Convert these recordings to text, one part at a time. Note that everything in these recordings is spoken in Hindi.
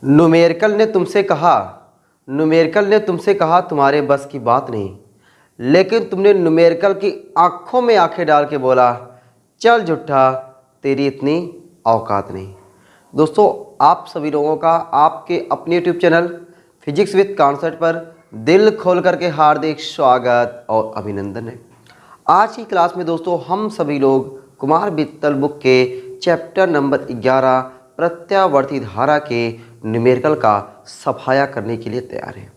न्यूमेरिकल ने तुमसे कहा तुम्हारे बस की बात नहीं, लेकिन तुमने न्यूमेरिकल की आंखों में आंखें डाल के बोला चल झूठा, तेरी इतनी औकात नहीं। दोस्तों, आप सभी लोगों का आपके अपने YouTube channel physics with concept पर दिल खोल करके हार्दिक स्वागत और अभिनंदन है। आज की क्लास में दोस्तों हम सभी लोग कुमार मित्तल बुक के चैप्टर नंबर 11 प्रत्यावर्ती धारा के न्यूमेरिकल का सफाया करने के लिए तैयार हैं।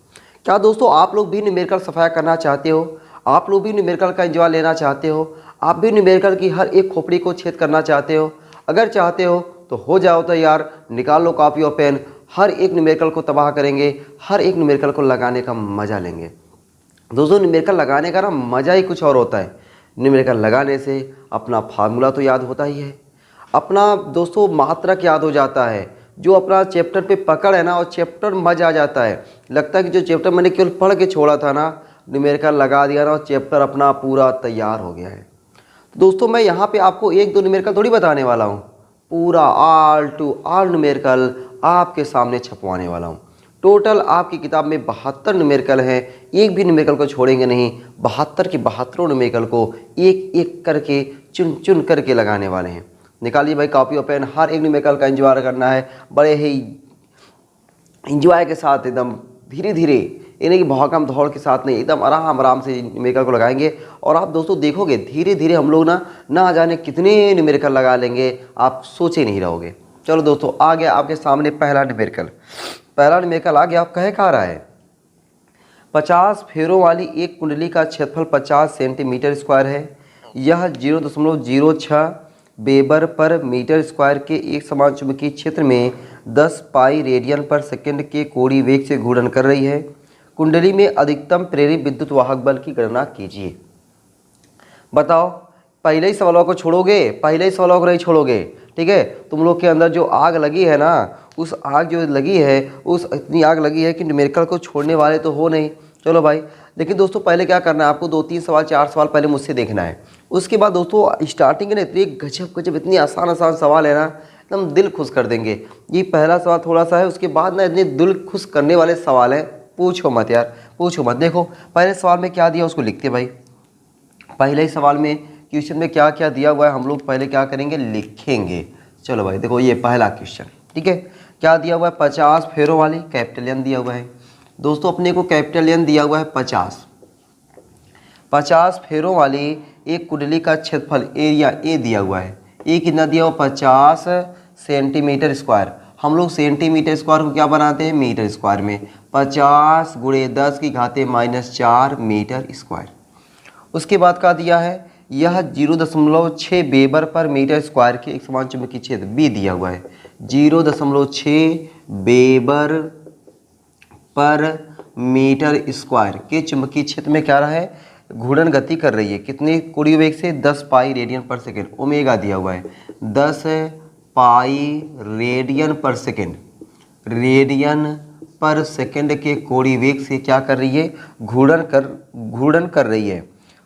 क्या दोस्तों आप लोग भी न्यूमेरिकल सफाया करना चाहते हो? आप लोग भी न्यूमेरिकल का एंजॉय लेना चाहते हो? आप भी न्यूमेरिकल की हर एक खोपड़ी को छेद करना चाहते हो? अगर चाहते हो तो हो जाओ तैयार, निकाल लो कॉपी और पेन। हर एक न्यूमेरिकल को तबाह करेंगे, हर एक न्यूमेरिकल को लगाने का मज़ा लेंगे। दोस्तों, न्यूमेरिकल लगाने का ना मज़ा ही कुछ और होता है। न्यूमेरिकल लगाने से अपना फार्मूला तो याद होता ही है, अपना दोस्तों मात्रक याद हो जाता है, जो अपना चैप्टर पे पकड़ है ना, और चैप्टर मजा आ जाता है। लगता है कि जो चैप्टर मैंने केवल पढ़ के छोड़ा था ना, न्यूमेरिकल लगा दिया ना और चैप्टर अपना पूरा तैयार हो गया है। तो दोस्तों मैं यहाँ पे आपको एक दो न्यूमेरिकल थोड़ी बताने वाला हूँ, पूरा ऑल टू ऑल न्यूमेरिकल आपके सामने छपवाने वाला हूँ। टोटल आपकी किताब में 72 न्यूमेरिकल हैं, एक भी न्यूमेरिकल को छोड़ेंगे नहीं। 72 की 72 न्यूमेरिकल को एक एक करके चुन चुन करके लगाने वाले हैं। निकालिए भाई कॉपी और पेन, हर एक न्यूमेरिकल का एंजॉय करना है, बड़े ही एंजॉय के साथ, एकदम धीरे धीरे, यानी कि भागम दौड़ के साथ नहीं, एकदम आराम आराम से न्यूमेरिकल को लगाएंगे। और आप दोस्तों देखोगे धीरे धीरे हम लोग ना जाने कितने न्यूमेरिकल लगा लेंगे, आप सोचे नहीं रहोगे। चलो दोस्तों, आ गया आपके सामने पहला न्यूमेरिकल आ गया। आप कहे कहाँ रहा है? 50 फेरों वाली एक कुंडली का क्षेत्रफल 50 सेंटीमीटर स्क्वायर है। यह 0.06 वेबर पर मीटर स्क्वायर के एक समान चुंबकीय क्षेत्र में 10 पाई रेडियन पर सेकंड के कोणीय वेग से घूर्णन कर रही है। कुंडली में अधिकतम प्रेरित विद्युत वाहक बल की गणना कीजिए। बताओ, पहले ही सवालों को छोड़ोगे? पहले ही सवालों को नहीं छोड़ोगे, ठीक है? तुम लोग के अंदर जो आग लगी है ना, उस आग जो लगी है, उस इतनी आग लगी है कि न्यूमेरिकल को छोड़ने वाले तो हो नहीं। चलो भाई, लेकिन दोस्तों पहले क्या करना है आपको, 2-3 सवाल 4 सवाल पहले मुझसे देखना है। उसके बाद दोस्तों स्टार्टिंग में इतनी गजब इतनी आसान सवाल है ना, एकदम दिल खुश कर देंगे। ये पहला सवाल थोड़ा सा है, उसके बाद ना इतने दिल खुश करने वाले सवाल हैं, पूछो मत यार, पूछो मत। देखो पहले सवाल में क्या दिया उसको लिखते भाई। पहले ही सवाल में क्वेश्चन में क्या क्या दिया हुआ है हम लोग पहले क्या करेंगे, लिखेंगे। चलो भाई देखो, ये पहला क्वेश्चन, ठीक है? क्या दिया हुआ है? 50 फेरों वाली, कैपिटल एन दिया हुआ है दोस्तों, अपने को कैपिटल एन दिया हुआ है 50 फेरों वाली एक कुंडली का क्षेत्रफल एरिया ए दिया हुआ है। ए कितना दिया हुआ? 50 सेंटीमीटर स्क्वायर। हम लोग सेंटीमीटर स्क्वायर को क्या बनाते हैं? मीटर स्क्वायर में। 50 × 10⁻⁻⁴ मीटर स्क्वायर। उसके बाद क्या दिया है? यह 0.6 वेबर पर मीटर स्क्वायर के एक समान चुंबकीय क्षेत्र बी दिया हुआ है। 0.6 वेबर पर मीटर स्क्वायर के चुंबकीय क्षेत्र में क्या रहा है? घूर्णन गति कर रही है। कितने कोणीय वेग से? 10 पाई रेडियन पर सेकेंड। ओमेगा दिया हुआ है 10 पाई रेडियन पर सेकेंड के कोणीय वेग से क्या कर रही है? घूर्णन कर रही है।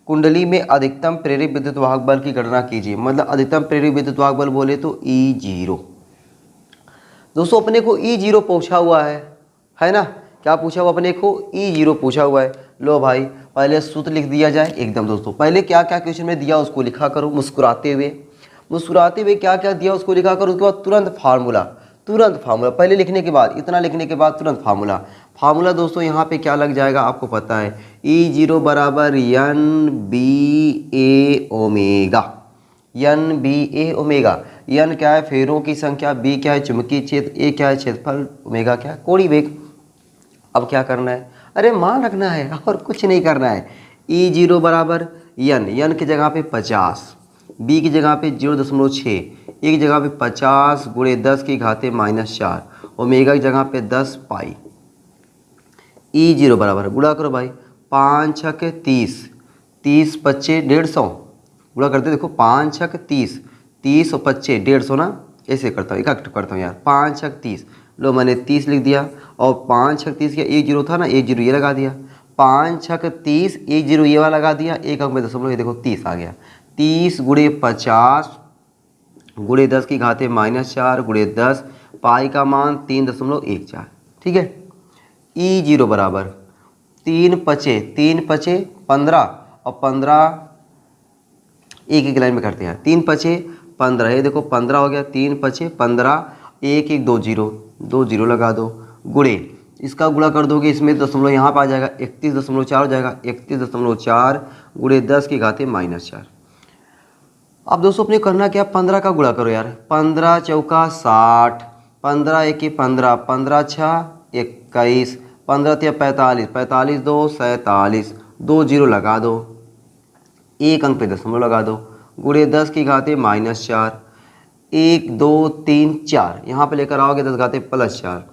कुंडली में अधिकतम प्रेरित विद्युत वाहक बल की गणना कीजिए। मतलब अधिकतम प्रेरित विद्युत वाहक बल बोले तो E0। दोस्तों अपने को E0 पूछा हुआ है ना? क्या पूछा हुआ अपने को? E0 पूछा हुआ है। लो भाई पहले सूत्र लिख दिया जाए एकदम। दोस्तों पहले क्या क्या क्वेश्चन में दिया उसको लिखा करो, मुस्कुराते हुए क्या क्या दिया उसको लिखा करो। उसके बाद तुरंत फार्मूला पहले लिखने के बाद, इतना लिखने के बाद तुरंत फार्मूला दोस्तों यहाँ पे क्या लग जाएगा आपको पता है? E0 बराबर NBA omega. NBA omega. N क्या है? फेरों की संख्या, B क्या है? चुंबकीय क्षेत्र, A क्या है? क्षेत्रफल, ओमेगा क्या है? कोणीय वेग। अब क्या करना है? अरे मान रखना है और कुछ नहीं करना है। E0 बराबर N की जगह पे 50, B की जगह पे 0.6, A की जगह पे 50 × 10⁻⁻⁴, ओमेगा की जगह पे 10 पाई। E0 बराबर, गुणा करो भाई, 5 × 6 = 30, 30 × 5 = 150। गुणा करते देखो, 5 × 6 = 30, 30 और 5 150 ना, ऐसे करता हूँ, इकट्ठ करता हूँ यार। 5 × 6 = 30, लो मैंने 30 लिख दिया। और 5 × 6 = 30 का 1 0 था ना, 1 0 ये लगा दिया। 5 × 6 = 30, 1 0 ये वाला लगा दिया, एक अंक में दशमलव, ये देखो 30 आ गया। 30 × 50 × 10⁻⁻⁴ × 10 पाई का मान 3.14। ठीक है। E0 बराबर 3 पचे 15 और 15 एक एक लाइन में करते हैं। 3 पचे 15, ये देखो 15 हो गया, 3 पचे 15, 1 1 2 0, 2 0 लगा दो, गुणे इसका गुणा कर दोगे इसमें दशमलव यहाँ पर आ जाएगा, 31.4 हो जाएगा, 31.4 गुणे 10 की घाते -4। अब दोस्तों अपने करना क्या, 15 का गुणा करो यार, 15 चौका 60, 15 1 15, 15 6 21, 15 3 45, 45 2 47, 2 0 लगा दो, एक अंक पे दशमलव लगा दो, गुणे 10 की घाते -4, 1 2 3 4 यहाँ पे लेकर आओगे 10 घाते +4,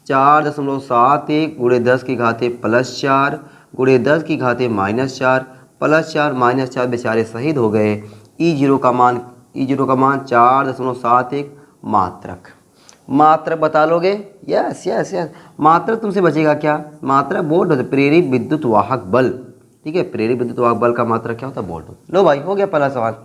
4.71 गुणे 10 की घाते +4 गुणे 10 की घाते -4, +4 -4 बेचारे शहीद हो गए। E0 का मान 4.71 मात्रक। मात्रक बता लोगे? Yes yes yes. मात्रक तुमसे बचेगा क्या? मात्रक वोल्ट होता है, प्रेरित विद्युत वाहक बल। ठीक है, प्रेरित विद्युत वाहक बल का मात्रक क्या होता है? वोल्ट। लो भाई हो गया पहला सवाल,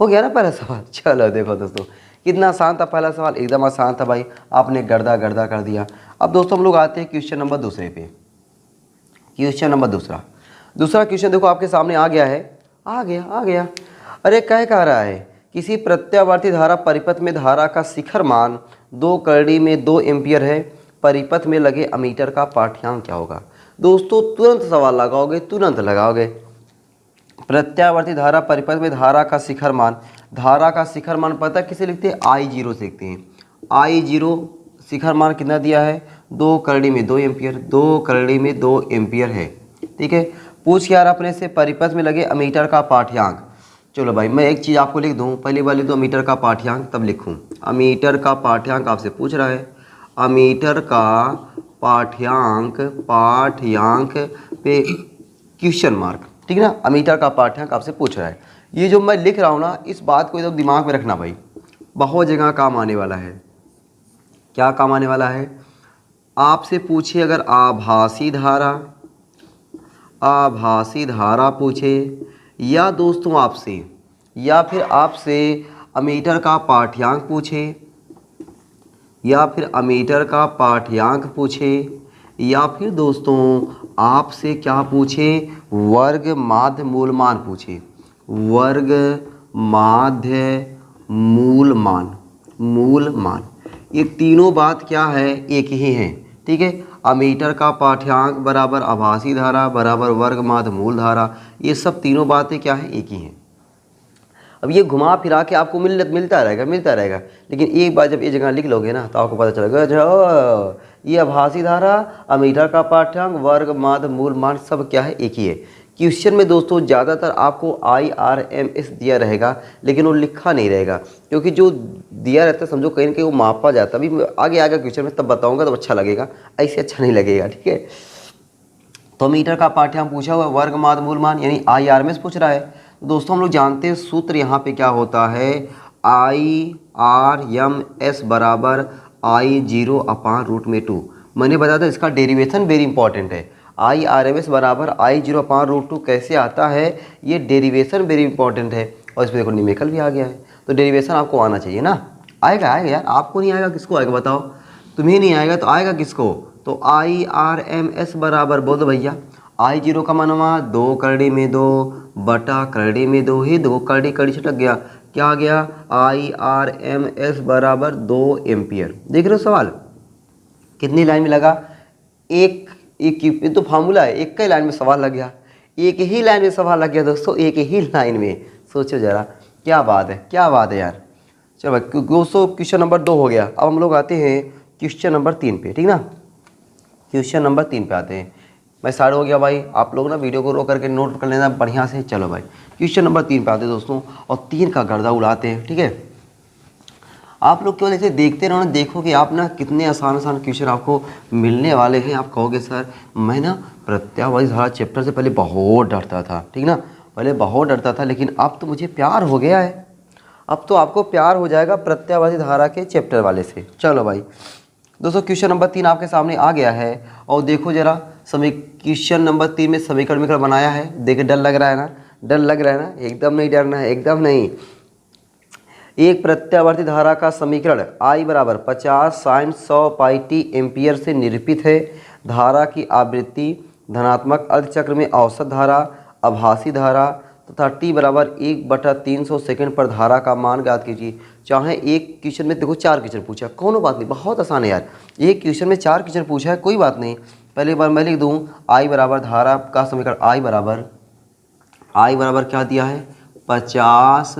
हो गया ना पहला सवाल। चलो देखो दोस्तों कितना आसान था पहला सवाल, एकदम आसान था भाई, आपने गर्दा गर्दा कर दिया। अब दोस्तों हम लोग आते हैं क्वेश्चन नंबर दूसरे पे। क्वेश्चन नंबर दूसरा क्वेश्चन देखो आपके सामने आ गया है, आ गया। अरे कह रहा है किसी प्रत्यावर्ती धारा परिपथ में धारा का शिखर मान 2 करड़ी में 2 एम्पियर है, परिपथ में लगे अमीटर का पाठ्यांक क्या होगा? दोस्तों तुरंत सवाल लगाओगे। प्रत्यावर्ती धारा परिपथ में धारा का शिखर मान पता किसे लिखते हैं? I0 से लिखते हैं। I0 शिखर मान कितना दिया है? 2 करड़ी में 2 एम्पियर, 2 करड़ी में 2 एम्पियर है। ठीक है, पूछ क्या रहा अपने से? परिपथ में लगे अमीटर का पाठ्यांक। चलो भाई मैं एक चीज़ आपको लिख दूँ, पहली बार लिख दो अमीटर का पाठ्यांक, तब लिखूँ। अमीटर का पाठ्यांक आपसे पूछ रहा है, अमीटर का पाठ्यांक पे क्वेश्चन मार्क। ठीक है ना, अमीटर का पाठ्यांक आपसे पूछ रहा है। ये जो मैं लिख रहा हूँ ना, इस बात को एकदम दिमाग में रखना भाई, बहुत जगह काम आने वाला है। क्या काम आने वाला है? आपसे पूछे अगर आभासी धारा पूछे, या दोस्तों आपसे, या फिर आपसे अमीटर का पाठ्यांक पूछे, या फिर अमीटर का पाठ्यांक पूछे, या फिर दोस्तों आपसे क्या पूछे? वर्ग माध्य मूलमान पूछे। वर्ग माध्य मूलमान, ये तीनों बात क्या है? एक ही है। ठीक है, अमीटर का पाठ्यांक बराबर आभासी धारा बराबर वर्ग माध्य मूल धारा, ये सब तीनों बातें क्या है? एक ही हैं। अब ये घुमा फिरा के आपको मिलता रहेगा, लेकिन एक बार जब ये जगह लिख लोगे ना तो आपको पता चलेगा जो ये आभासी धारा, अमीटर का पाठ्यांक, वर्ग माध्य मूल मान सब क्या है? एक ही है। क्वेश्चन में दोस्तों ज़्यादातर आपको IRMS दिया रहेगा, लेकिन वो लिखा नहीं रहेगा, क्योंकि जो दिया रहता है समझो कहीं ना कहीं वो मापा जाता है। अभी आगे आएगा क्वेश्चन में तब बताऊँगा, तब अच्छा लगेगा, ऐसे अच्छा नहीं लगेगा। ठीक है, तो मीटर का पाठ्यांक पूछा हुआ है, वर्ग माध्य मूल मान यानी IRMS पूछ रहा है। दोस्तों हम लोग जानते हैं सूत्र यहाँ पे क्या होता है, IRMS बराबर I0/√2। मैंने बताया था इसका डेरिवेशन वेरी इंपॉर्टेंट है। IRMS बराबर I0/√2 कैसे आता है, ये डेरिवेशन वेरी इंपॉर्टेंट है। और इसमें देखो न्यूमेरिकल भी आ गया है, तो डेरिवेशन आपको आना चाहिए ना। आएगा यार, आपको नहीं आएगा किसको आएगा बताओ? तुम्हें नहीं आएगा तो आएगा किसको? तो IRMS बराबर बोल दो भैया, I0 का मान हुआ 2 करड़ी में 2 बटा करड़ी में 2 ही 2 करड़ी छटक गया, क्या आ गया? IRMS बराबर 2 एम्पियर। देख रहे हो सवाल कितनी लाइन में लगा? एक तो फार्मूला है, एक ही लाइन में सवाल लग गया, एक ही लाइन में सवाल लग गया दोस्तों, एक ही लाइन में। सोचो जरा क्या बात है यार। चलो भाई दोस्तों क्वेश्चन नंबर 2 हो गया। अब हम लोग आते हैं क्वेश्चन नंबर 3 पे। ठीक ना, क्वेश्चन नंबर 3 पे आते हैं। मैं सारे हो गया भाई, आप लोग ना वीडियो को रोक करके नोट कर लेना बढ़िया से। चलो भाई क्वेश्चन नंबर 3 पे आते हैं दोस्तों, और 3 का गर्दा उड़ाते हैं। ठीक है, आप लोग केवल ऐसे देखते रहो ना, देखो कि आप ना कितने आसान क्वेश्चन आपको मिलने वाले हैं। आप कहोगे सर मैं ना प्रत्यावर्ती धारा चैप्टर से पहले बहुत डरता था। ठीक ना, पहले बहुत डरता था, लेकिन अब तो मुझे प्यार हो गया है। अब तो आपको प्यार हो जाएगा प्रत्यावर्ती धारा के चैप्टर वाले से। चलो भाई दोस्तों क्वेश्चन नंबर 3 आपके सामने आ गया है, और देखो जरा क्वेश्चन नंबर 3 में समीकरण बनाया है। देखिए डर लग रहा है ना? एकदम नहीं डरना है, एकदम नहीं। एक प्रत्यावर्ती धारा का समीकरण I बराबर 50 साइन 100 पाई टी एम्पियर से निरूपित है। धारा की आवृत्ति धनात्मक अर्धचक्र में औसत धारा, आभासी धारा तथा t बराबर 1/300 सेकंड पर धारा का मान ज्ञात कीजिए। चाहे एक क्वेश्चन में देखो 4 क्वेश्चन पूछा, कोनो बात नहीं, बहुत आसान है यार। एक क्वेश्चन में 4 क्वेश्चन पूछा है, कोई बात नहीं। पहले बार मैं लिख दूँ I बराबर धारा का समीकरण I बराबर क्या दिया है 50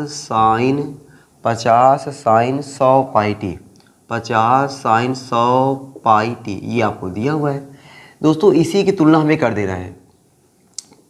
sign 100 pi T, 50 sign 100 pi T, ये आपको दिया हुआ है दोस्तों। इसी की तुलना हमें कर दे रहे हैं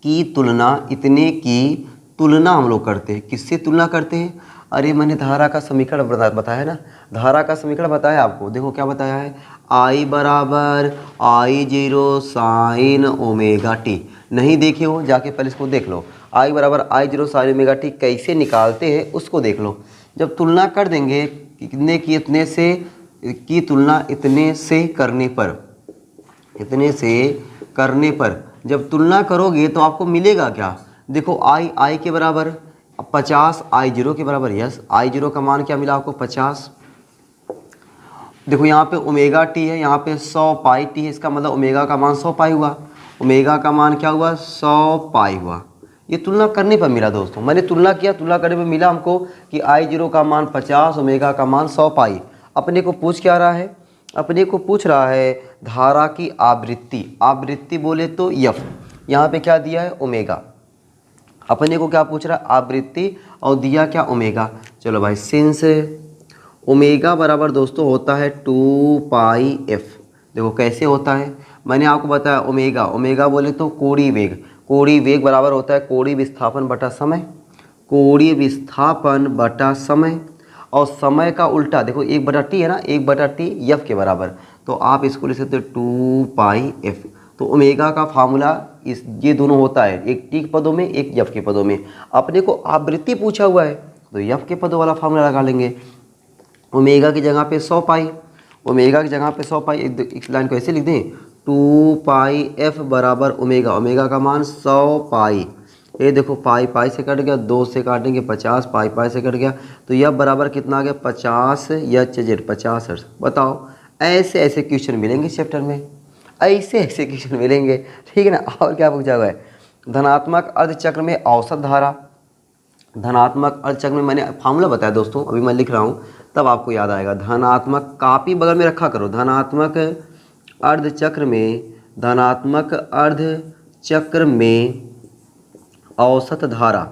कि तुलना, इतने की तुलना हम लोग करते हैं। किससे तुलना करते हैं? अरे मैंने धारा का समीकरण बताया ना, धारा का समीकरण बताया आपको। देखो क्या बताया है, I बराबर I0 साइन ओमेगा टी। नहीं देखे हो जाके पहले इसको देख लो। I बराबर I0 साइन ओमेगा टी कैसे निकालते हैं उसको देख लो। जब तुलना कर देंगे कितने की इतने से की तुलना इतने से करने पर, इतने से करने पर जब तुलना करोगे तो आपको मिलेगा क्या? देखो I के बराबर 50, I0 के बराबर, यस I0 का मान क्या मिला आपको 50। देखो यहाँ पे ओमेगा टी है, यहाँ पे 100 पाई टी है, इसका मतलब ओमेगा का मान 100 पाई हुआ। ओमेगा का मान क्या हुआ 100 पाई हुआ। ये तुलना करने पर मिला दोस्तों, मैंने तुलना किया, तुलना करने पर मिला हमको कि I0 का मान 50, ओमेगा का मान 100 पाई। अपने को पूछ क्या रहा है? अपने को पूछ रहा है धारा की आवृत्ति। आवृत्ति बोले तो F, यहाँ पे क्या दिया है ओमेगा। अपने को क्या पूछ रहा है? आवृत्ति, और दिया क्या ओमेगा। चलो भाई, सिंस ओमेगा बराबर दोस्तों होता है 2 पाई एफ। देखो कैसे होता है, मैंने आपको बताया ओमेगा, ओमेगा बोले तो कोणीय वेग। कोणीय वेग बराबर होता है कोणीय विस्थापन बटा समय, कोणीय विस्थापन बटा समय। और समय का उल्टा देखो 1/t है ना, 1/t एफ के बराबर, तो आप इसको लिख सकते हो 2 पाई एफ। तो ओमेगा का फार्मूला इस ये दोनों होता है, एक टी के पदों में, एक एफ के पदों में। अपने को आवृत्ति पूछा हुआ है तो एफ के पदों वाला फार्मूला लगा लेंगे। ओमेगा की जगह पे 100 पाई, ओमेगा की जगह पे 100 पाई, एक लाइन को ऐसे लिख दें 2 पाई एफ बराबर ओमेगा, ओमेगा का मान 100 पाई। ये देखो पाई पाई से कट गया, 2 से काटेंगे 50, पाई पाई से कट गया, तो यह बराबर कितना आ गया 50 Hz, 50 हर्ट्ज। बताओ, ऐसे ऐसे क्वेश्चन मिलेंगे चैप्टर में, ऐसे ऐसे क्वेश्चन मिलेंगे, ठीक है ना। और क्या पूछा हुआ है? धनात्मक अर्धचक्र में औसत धारा। धनात्मक अर्धचक्र में मैंने फार्मूला बताया दोस्तों, अभी मैं लिख रहा हूँ तब आपको याद आएगा। धनात्मक, कापी बगल में रखा करो। धनात्मक अर्धचक्र में, धनात्मक अर्धचक्र में औसत धारा,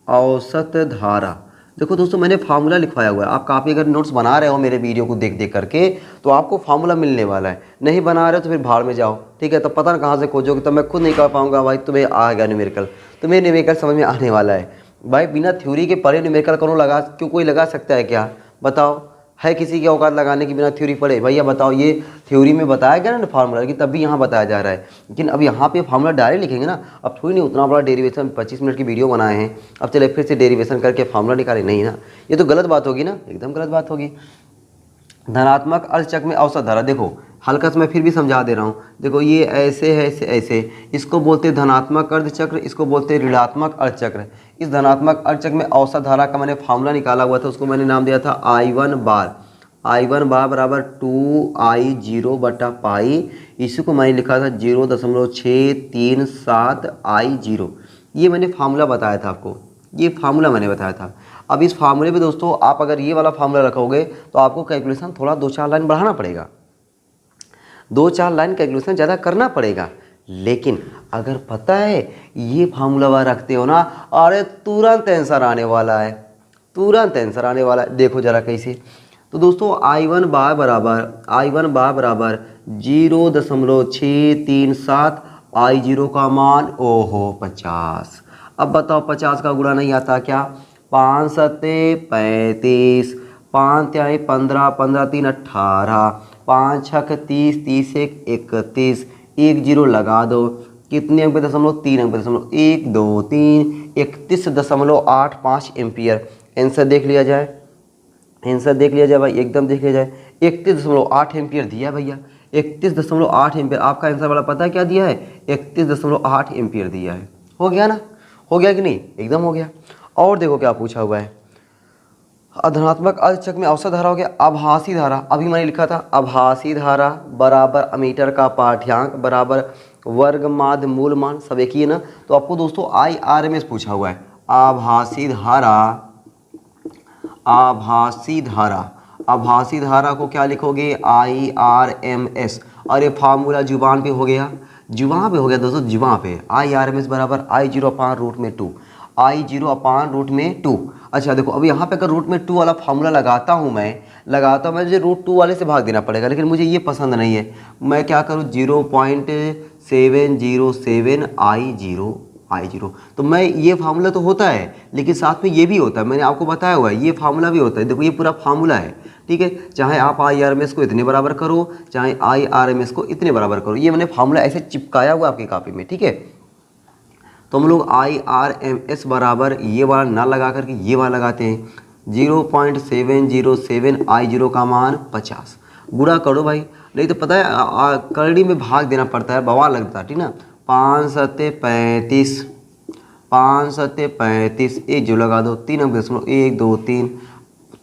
औसत धारा। देखो दोस्तों मैंने फार्मूला लिखवाया हुआ है, आप काफ़ी अगर नोट्स बना रहे हो मेरे वीडियो को देख देख करके तो आपको फार्मूला मिलने वाला है। नहीं बना रहे हो तो फिर भाड़ में जाओ, ठीक है। तो पता ना कहाँ से खोजोगे, तो मैं खुद नहीं कर पाऊंगा भाई, तुम्हें आएगा न्यूमेरिकल, तुम्हें न्यूमेरिकल समझ में आने वाला है भाई। बिना थ्योरी के पढ़े न्यूमेरिकल क्यों कोई लगा सकता है क्या? बताओ, है किसी की औकात लगाने की बिना थ्योरी पढ़े? भैया बताओ, ये थ्योरी में बताया गया ना फार्मूला, लेकिन तब भी यहाँ बताया जा रहा है। लेकिन अब यहाँ पे फार्मूला डायरेक्ट लिखेंगे ना, अब थोड़ी नहीं उतना बड़ा डेरिवेशन 25 मिनट की वीडियो बनाए हैं, अब चले फिर से डेरिवेशन करके फार्मूला निकाले, नहीं ना, ये तो गलत बात होगी ना, एकदम गलत बात होगी। धनात्मक अर्धचक्र में औसत धारा, देखो हल्का से मैं फिर भी समझा दे रहा हूँ। देखो ये ऐसे है, ऐसे ऐसे, इसको बोलते हैं धनात्मक अर्धचक्र, इसको बोलते हैं ऋणात्मक अर्धचक्र। इस धनात्मक अर्धचक्र में औसत धारा का मैंने फार्मूला निकाला हुआ था, उसको मैंने नाम दिया था I1 बार। I1 बार बराबर 2I0 बटा पाई, इसी को मैंने लिखा था 0.637 I0। ये मैंने फार्मूला बताया था आपको, ये फार्मूला मैंने बताया था। अब इस फार्मूले पे दोस्तों आप अगर ये वाला फार्मूला रखोगे तो आपको कैलकुलेशन थोड़ा 2-4 लाइन बढ़ाना पड़ेगा, 2-4 लाइन कैलकुलेशन ज़्यादा करना पड़ेगा। लेकिन अगर पता है ये फार्मूला रखते हो ना, अरे तुरंत आंसर आने वाला है, तुरंत आंसर आने वाला है। देखो जरा कैसे, तो दोस्तों I1 बार बराबर 0.637 I0 का मान ओहो 50। अब बताओ 50 का गुणा नहीं आता क्या? 5 सत्ते 35, 5 त्याई 15, 15 3 18, 5 छक 30, 30 एक 31, 1 0 लगा दो, कितने अंक पे दशमलव? 3 अंक पे दशमलव, 1 2 3, 31.85 एम्पियर। आंसर देख लिया जाए, आंसर देख लिया जाए भाई, एकदम देख लिया जाए, 31.8 एम्पियर दिया भैया, 31.8 एम्पियर। आपका आंसर वाला पता है क्या दिया है? 31.8 एम्पियर दिया है। हो गया ना, हो गया कि नहीं? एकदम हो गया। और देखो क्या पूछा हुआ है, धनात्मक अर्धचक्र में औसत धारा हो गया आभासी धारा, अभी मैंने लिखा था आभासी धारा बराबर अमीटर का पाठ्यांक बराबर वर्ग माध्य मूल मान, सब एक ही है ना। तो आपको दोस्तों IRMS पूछा हुआ है, आभासी धारा, आभासी धारा, आभासी धारा को क्या लिखोगे IRMS। अरे फार्मूला जुबान पे हो गया, जुबान पे हो गया दोस्तों, जुबान पे IRMS बराबर I0/√2, I0/√2। अच्छा देखो अब यहाँ पे अगर √2 वाला फार्मूला लगाता हूँ मैं मुझे √2 वाले से भाग देना पड़ेगा, लेकिन मुझे ये पसंद नहीं है। मैं क्या करूँ 0.707 I0। तो मैं ये फार्मूला तो होता है लेकिन साथ में ये भी होता है, मैंने आपको बताया हुआ है ये फार्मूला भी होता है। देखो ये पूरा फार्मूला है, ठीक है। चाहे आप IRMS को इतने बराबर करो, चाहे IRMS को इतने बराबर करो, ये मैंने फार्मूला ऐसे चिपकाया हुआ आपकी कॉपी में, ठीक है। तो हम लोग IRMS बराबर ये वाला ना लगा करके ये वाला लगाते हैं, 0.707 I0 का मान 50। गुणा करो भाई, नहीं तो पता है करड़ी में भाग देना पड़ता है, बवाल लगता है, ठीक ना। 5 सत्ते 35, 5 सत्ते 35, एक जो लगा दो 3.1 2 3।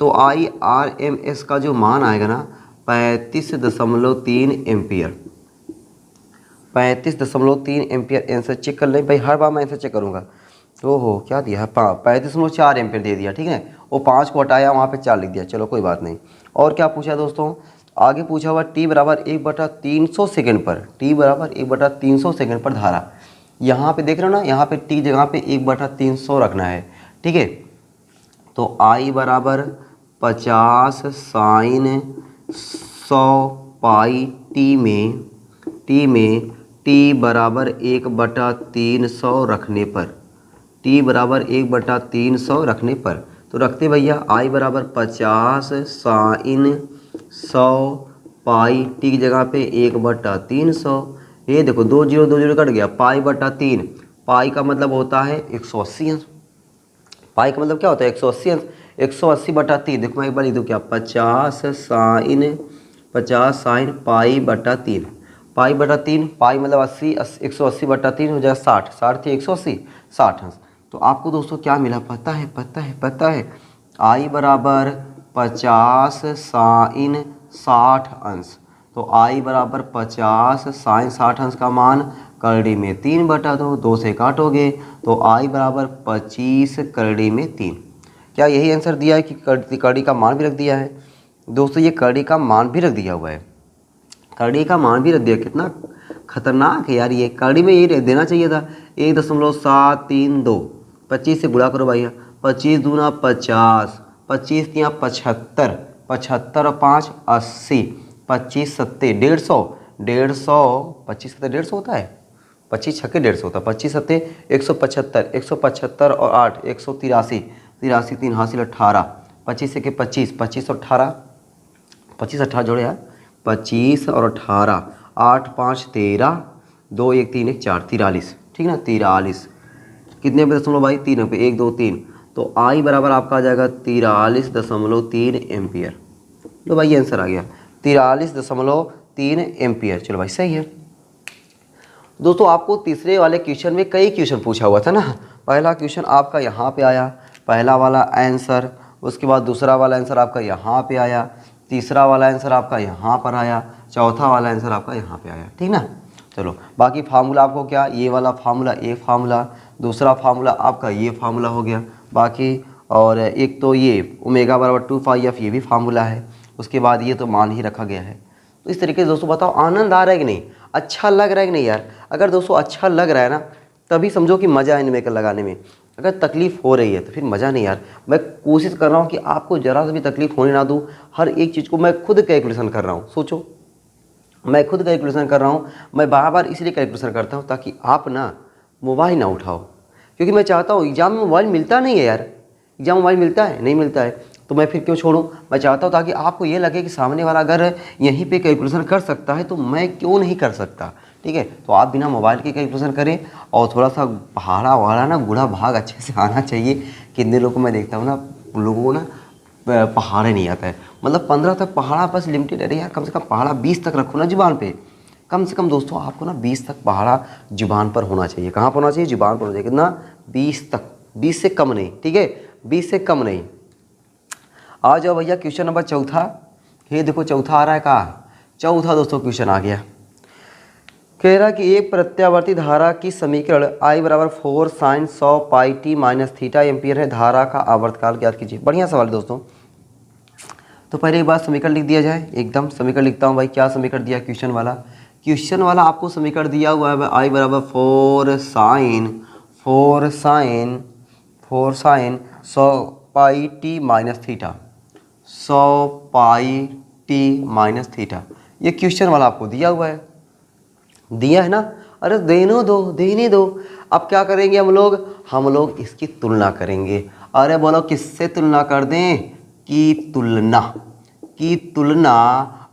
तो IRMS का जो मान आएगा ना 35.3 एम्पियर, 35.3 एम्पियर आंसर चेक कर लें भाई, हर बार मैं आंसर चेक करूँगा। ओहो क्या दिया है 35.4 एम्पियर दे दिया, ठीक है। वो 5 को हटाया वहाँ पे 4 लिख दिया, चलो कोई बात नहीं। और क्या पूछा दोस्तों, आगे पूछा हुआ T बराबर 1/300 सेकेंड पर, T बराबर 1/300 सेकेंड पर धारा। यहाँ पे देख रहे हो ना, यहाँ पे T जगह पे 1/300 रखना है, ठीक है। तो I बराबर 50 साइन 100 पाई T में T बराबर 1/300 रखने पर, T बराबर 1/300 रखने पर, तो रखते भैया I बराबर 50 साइन 100 पाई T की जगह पे 1/300। ये देखो 2 0 कट गया, पाई/3, पाई का मतलब होता है 180 अंश, पाई का मतलब क्या होता है 180 अंश, 180/3। देखो मैं एक बार लिख दूँ क्या 50 साइन पाई/3, पाई/3, पाई मतलब 80, 180/3 हो जाएगा 60, 60 थी 180, 60 अंश। तो आपको दोस्तों क्या मिला पता है I बराबर 50 साइन 60 अंश। तो I बराबर 50 साइन 60 अंश का मान करड़ी में 3/2, 2 से काटोगे तो I बराबर 25 करड़ी में 3। क्या यही आंसर दिया है कि करड़ी का मान भी रख दिया है दोस्तों? ये करड़ी का मान भी रख दिया हुआ है, करड़ी का मान भी रख दिया। कितना खतरनाक है यार, ये करड़ी में यही देना चाहिए था 1.732। 25 से गुणा करो भैया, 25 दूना 50, 25 तिया 75, 75 और 5 80, 25 सत्ते 150, 25 सत्ते 150 होता है, 25 छक्के 150 होता है, 25 सत्ते 175, 175 और 8 183, 83 3 हासिल 18, 25 से के 25, 25 और 18, 25 18 जोड़े यार, 25 और 18, 8 5 13, 2 1 3 1 4, 43, ठीक ना 43। कितने पे दशमलव भाई 3 पे 1 2 3, तो I बराबर आपका आ जाएगा 43.3 एम्पियर। लो भाई ये आंसर आ गया 43.3 एम्पियर। चलो भाई सही है दोस्तों। आपको तीसरे वाले क्वेश्चन में कई क्वेश्चन पूछा हुआ था ना। पहला क्वेश्चन आपका यहाँ पे आया, पहला वाला आंसर, उसके बाद दूसरा वाला आंसर आपका यहाँ पे आया, तीसरा वाला आंसर आपका यहाँ पर आया, चौथा वाला आंसर आपका यहाँ पे आया, ठीक ना। चलो बाकी फार्मूला आपको क्या, ये वाला फार्मूला, एक फार्मूला, दूसरा फार्मूला आपका ये फार्मूला हो गया बाकी, और एक तो ये ओमेगा बराबर 2πf ये भी फार्मूला है। उसके बाद ये तो मान ही रखा गया है। तो इस तरीके से दोस्तों बताओ आनंद आ रहा है कि नहीं, अच्छा लग रहा है कि नहीं यार। अगर दोस्तों अच्छा लग रहा है ना तभी समझो कि मज़ा है न्यूमेरिकल लगाने में। अगर तकलीफ़ हो रही है तो फिर मज़ा नहीं यार। मैं कोशिश कर रहा हूँ कि आपको ज़रा सा भी तकलीफ़ होने ना दूँ। हर एक चीज़ को मैं खुद कैलकुलेशन कर रहा हूँ, सोचो मैं खुद कैलकुलेशन कर रहा हूँ। मैं बार बार इसलिए कैलकुलेशन करता हूँ ताकि आप ना मोबाइल ना उठाओ, क्योंकि मैं चाहता हूँ एग्ज़ाम में मोबाइल मिलता नहीं है यार। एग्ज़ाम मोबाइल मिलता है नहीं मिलता है तो मैं फिर क्यों छोड़ूं। मैं चाहता हूँ ताकि आपको ये लगे कि सामने वाला अगर यहीं पे कैलकुलेशन कर सकता है तो मैं क्यों नहीं कर सकता, ठीक है। तो आप बिना मोबाइल के कैलकुलेशन करें और थोड़ा सा पहाड़ा वहाड़ा ना गुड़ा भाग अच्छे से आना चाहिए। कितने लोगों को मैं देखता हूँ ना, लोगों को ना पहाड़ा नहीं आता है, मतलब 15 तक पहाड़ा बस लिमिटेड। अरे यार कम से कम पहाड़ा 20 तक रखो ना जुबान पे। कम से कम दोस्तों आपको ना 20 तक पहाड़ा जुबान पर होना चाहिए। कहाँ पर होना चाहिए, जुबान पर होना चाहिए। कितना 20 तक, 20 से कम नहीं, ठीक है 20 से कम नहीं। आ जाओ भैया क्वेश्चन नंबर चौथा। ये देखो चौथा आ रहा है कहाँ, चौथा दोस्तों क्वेश्चन आ गया। कह रहा कि एक प्रत्यावर्ती धारा की समीकरण I बराबर 4 sign 100 pi T minus theta ampere है। धारा का आवर्तकाल ज्ञात कीजिए। बढ़िया सवाल है दोस्तों। तो पहले एक बार समीकरण लिख दिया जाए, एकदम समीकरण लिखता हूँ भाई। क्या समीकरण दिया क्वेश्चन वाला? क्वेश्चन वाला आपको समीकरण दिया हुआ है I बराबर 4 sign 100 pi T minus theta, 100 pi T minus theta. ये क्वेश्चन वाला आपको दिया हुआ है, दिया है ना। अरे देने दो। अब क्या करेंगे हम लोग इसकी तुलना करेंगे। अरे बोलो किससे तुलना कर दें? की तुलना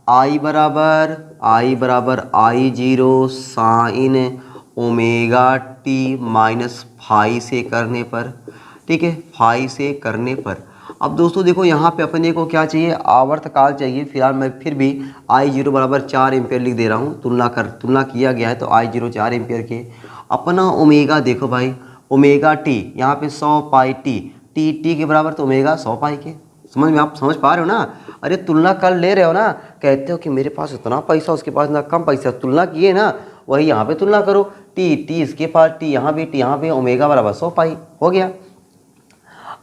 I बराबर I0 sine omega T minus phi से करने पर, ठीक है, फाई से करने पर। अब दोस्तों देखो यहाँ पे अपने को क्या चाहिए? आवर्तकाल चाहिए। फिलहाल मैं फिर भी I0 बराबर 4 एम्पियर लिख दे रहा हूँ। तुलना किया गया है तो I0 4 एम्पियर के। अपना ओमेगा देखो भाई, ओमेगा टी यहाँ पे 100 पाई टी के बराबर, तो ओमेगा 100 पाई के। आप समझ पा रहे हो ना? अरे तुलना कर ले रहे हो ना, कहते हो कि मेरे पास इतना पैसा, उसके पास इतना कम पैसा, तुलना किए ना, वही यहाँ पे तुलना करो। टी इसके पास, टी यहाँ पे, ओमेगा बराबर 100 पाई हो गया।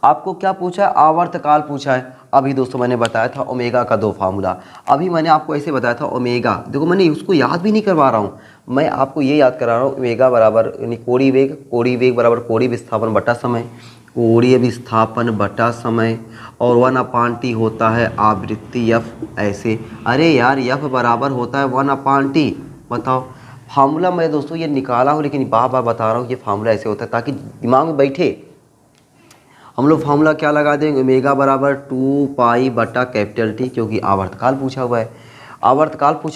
आपको क्या पूछा है? आवर्तकाल पूछा है। अभी दोस्तों मैंने बताया था ओमेगा का 2 फार्मूला। अभी मैंने आपको ऐसे बताया था ओमेगा, देखो मैंने उसको याद भी नहीं करवा रहा हूँ, मैं आपको ये याद करा रहा हूँ। ओमेगा बराबर यानी कोणीय वेग बराबर कोणीय विस्थापन बटा समय, कोणीय विस्थापन बटा समय, और 1/t होता है आवृत्ति f। ऐसे अरे यार f बराबर होता है 1/t। बताओ फार्मूला मैं दोस्तों ये निकाला हूँ, लेकिन बार बता रहा हूँ ये फार्मूला ऐसे होता है ताकि दिमाग में बैठे। हम लोग फार्मूला क्या लगा देंगे? ओमेगा बराबर 2 पाई बटा कैपिटल टी, क्योंकि आवर्तकाल पूछा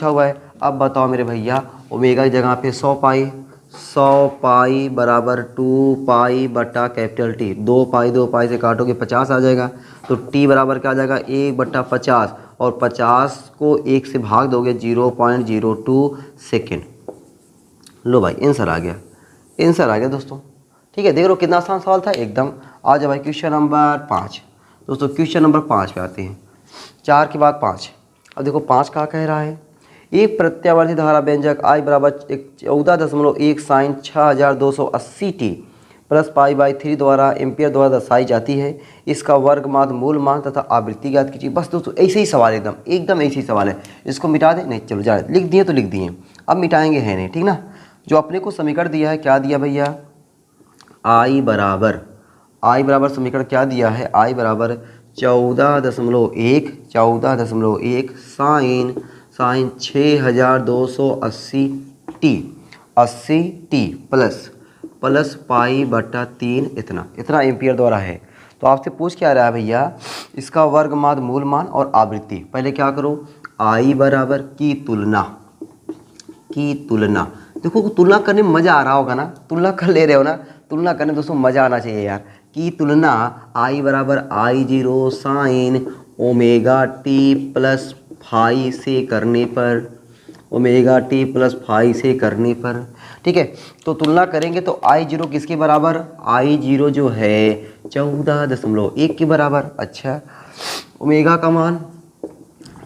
हुआ है। अब बताओ मेरे भैया, ओमेगा की जगह पे 100 पाई बराबर 2 पाई बटा कैपिटल टी। 2 पाई से काटोगे 50 आ जाएगा, तो टी बराबर क्या आ जाएगा? 1/50, और 50 को 1 से भाग दोगे 0.02 सेकेंड। लो भाई आंसर आ गया दोस्तों। ठीक है, देख लो कितना आसान सवाल था एकदम। आ जाओ भाई क्वेश्चन नंबर 5। दोस्तों क्वेश्चन नंबर 5 पे आते हैं, 4 के बाद 5। अब देखो 5 क्या कह रहा है? एक प्रत्यावर्ती धारा व्यंजक I बराबर 14.1 sine 6280 T plus pi by 3 द्वारा एम्पियर द्वारा दर्शाई जाती है। इसका वर्ग मान, मूल मान तथा आवृत्ति ज्ञात कीजिए। बस दोस्तों ऐसे ही सवाल, एकदम ऐसे ही सवाल है। इसको मिटा दें? नहीं, चलो जा लिख दिए तो लिख दिए, अब मिटाएंगे है नहीं, ठीक ना। जो अपने को समीकरण दिया है, क्या दिया भैया? I बराबर समीकरण क्या दिया है? I बराबर 14.1 साइन 6280 टी प्लस पाई बटा 3 इतना एम्पियर द्वारा है। तो आपसे पूछ क्या रहा है भैया? इसका वर्ग मान, मूल मान और आवृत्ति। पहले क्या करो? I बराबर की तुलना। देखो तुलना करने में मज़ा आ रहा होगा ना, तुलना कर ले रहे हो ना, तुलना करने दोस्तों मज़ा आना चाहिए यार। की तुलना I बराबर I0 sine omega T plus phi से करने पर, ठीक है। तो तुलना करेंगे तो I0 किसके बराबर? I0 जो है 14.1 के बराबर। अच्छा, ओमेगा का मान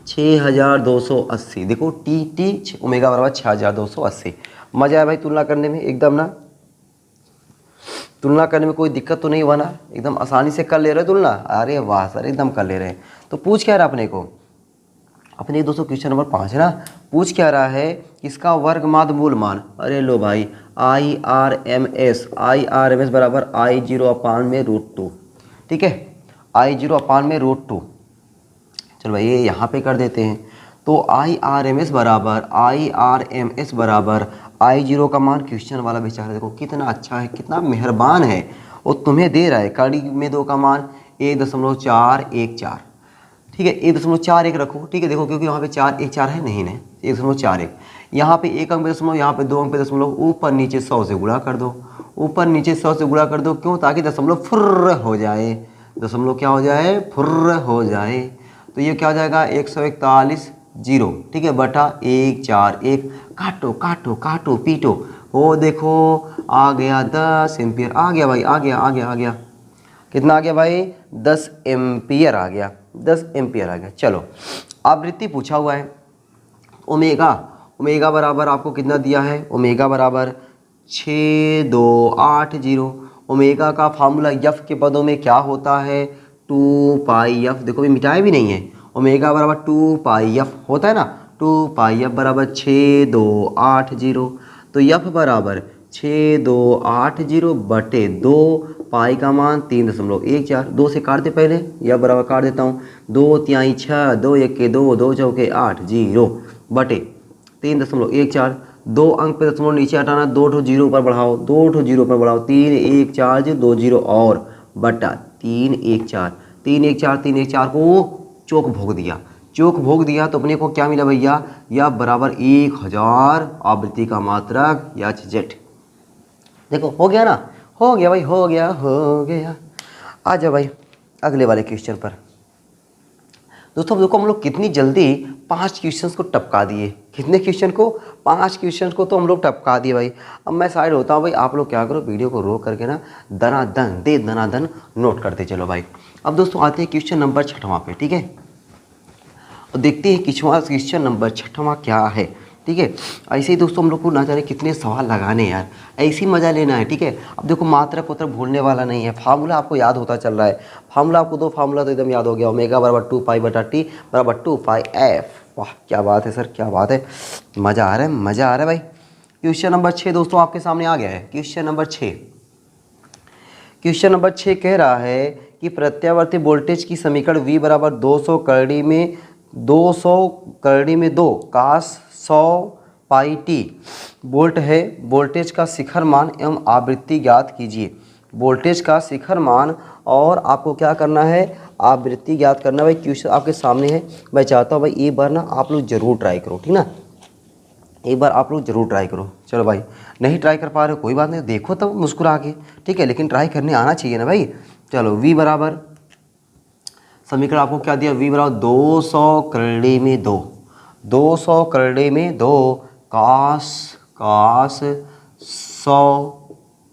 6280। देखो टी ओमेगा बराबर 6280। मज़ा आया भाई तुलना करने में एकदम ना? तुलना करने में कोई दिक्कत तो नहीं हुआ ना? एकदम आसानी से कर ले रहे तुलना। अरे वाह सर, एकदम कर ले रहे हैं। तो पूछ क्या रहा अपने को? अपने दोस्तों क्वेश्चन नंबर 5 है ना, पूछ क्या रहा है? इसका वर्ग माद मूल मान। अरे लो भाई, I RMS बराबर I0/√2, ठीक है, I0/√2। चलो भाई ये यहाँ पे कर देते हैं। तो I RMS बराबर I0 का मान। क्वेश्चन वाला बेचारा देखो कितना अच्छा है, कितना मेहरबान है, और तुम्हें दे रहा है कड़ी में 2 का मान 1.414, ठीक है, 1.41 रखो, ठीक है। देखो क्योंकि वहाँ पे 4 1 4 है, नहीं 1.41। यहाँ पे 1 अंक पे दशमलव, यहाँ पे 2 अंक पे दशमलव, ऊपर नीचे 100 से गुणा कर दो, क्यों? ताकि दशमलव फुर्र हो जाए, फुर्र हो जाए। तो ये क्या हो जाएगा? 141 0, ठीक है, बटा 141। काटो पीटो, वो देखो आ गया 10 एम्पियर। आ गया भाई, आ गया। कितना आ गया भाई? 10 एम्पियर आ गया। 10 एम्पियर आ गया। चलो आवृत्ति पूछा हुआ है, ओमेगा, ओमेगा बराबर आपको कितना दिया है, ओमेगा बराबर 6280। ओमेगा का फार्मूला यफ के पदों में क्या होता है, 2 पाई एफ। देखो भी मिटाया भी नहीं है, ओमेगा बराबर 2 पाई एफ होता है ना, 2 पाई एफ बराबर 6280। तो एफ बराबर 6280 बटे 2, पाई का मान 3.14। 2 से काट दे पहले, यह बराबर काट देता हूँ, 2 तिहाई 6, 2 1 2, 2 चौके 8 0 बटे 3.14। 2 अंक पे दशमलव नीचे हटाना, 2 ठो जीरो ऊपर बढ़ाओ, 2 ठो जीरो ऊपर बढ़ाओ, 3 1 4 2 जीरो और बटा 3 1 4, 3 1 4, 3 1 4 को चौक भोग दिया, चौक भोग दिया तो अपने को क्या मिला भैया, या बराबर 1000 आवृत्ति का मात्रक या जेट। देखो हो गया ना, हो गया भाई, हो गया हो गया। आ जाओ भाई अगले वाले क्वेश्चन पर। दोस्तों देखो हम लोग कितनी जल्दी 5 क्वेश्चंस को टपका दिए। कितने क्वेश्चन को, 5 क्वेश्चन को तो हम लोग टपका दिए भाई। अब मैं साइड होता हूँ भाई, आप लोग क्या करो, वीडियो को रोक करके ना दनादन नोट करते चलो भाई। अब दोस्तों आते हैं क्वेश्चन नंबर 6वां पे, ठीक है, और देखते हैं क्वेश्चन नंबर 6वां क्या है, ठीक है। ऐसे ही दोस्तों हम लोग को ना जाने कितने सवाल लगाने हैं यार, ऐसे ही मज़ा लेना है, ठीक है। अब देखो मात्रक उतर भूलने वाला नहीं है, फार्मूला आपको याद होता चल रहा है, फार्मूला आपको 2 फार्मूला तो एकदम याद हो गया, ओमेगा बराबर 2 पाई बटा टी बराबर 2 पाई एफ। वाह क्या बात है सर, क्या बात है, मज़ा आ रहा है, मज़ा आ रहा है भाई। क्वेश्चन नंबर 6 दोस्तों आपके सामने आ गया है। क्वेश्चन नंबर 6, क्वेश्चन नंबर 6 कह रहा है कि प्रत्यावर्ती वोल्टेज की समीकरण V बराबर 200 करड़ी में 2 कास 100 पाई टी वोल्ट है। वोल्टेज का शिखर मान एवं आवृत्ति ज्ञात कीजिए। वोल्टेज का शिखर मान और आपको क्या करना है, आवृत्ति ज्ञात करना। भाई क्वेश्चन आपके सामने है, मैं चाहता हूँ भाई एक बार ना आप लोग जरूर ट्राई करो, ठीक ना, एक बार आप लोग जरूर ट्राई करो। चलो भाई नहीं ट्राई कर पा रहे हो कोई बात नहीं, देखो तब मुस्कुरा के, ठीक है, लेकिन ट्राई करने आना चाहिए ना भाई। चलो V बराबर समीकरण आपको क्या दिया, V बराबर 200 करड़े में 2, 200 करड़े में 2 कास 100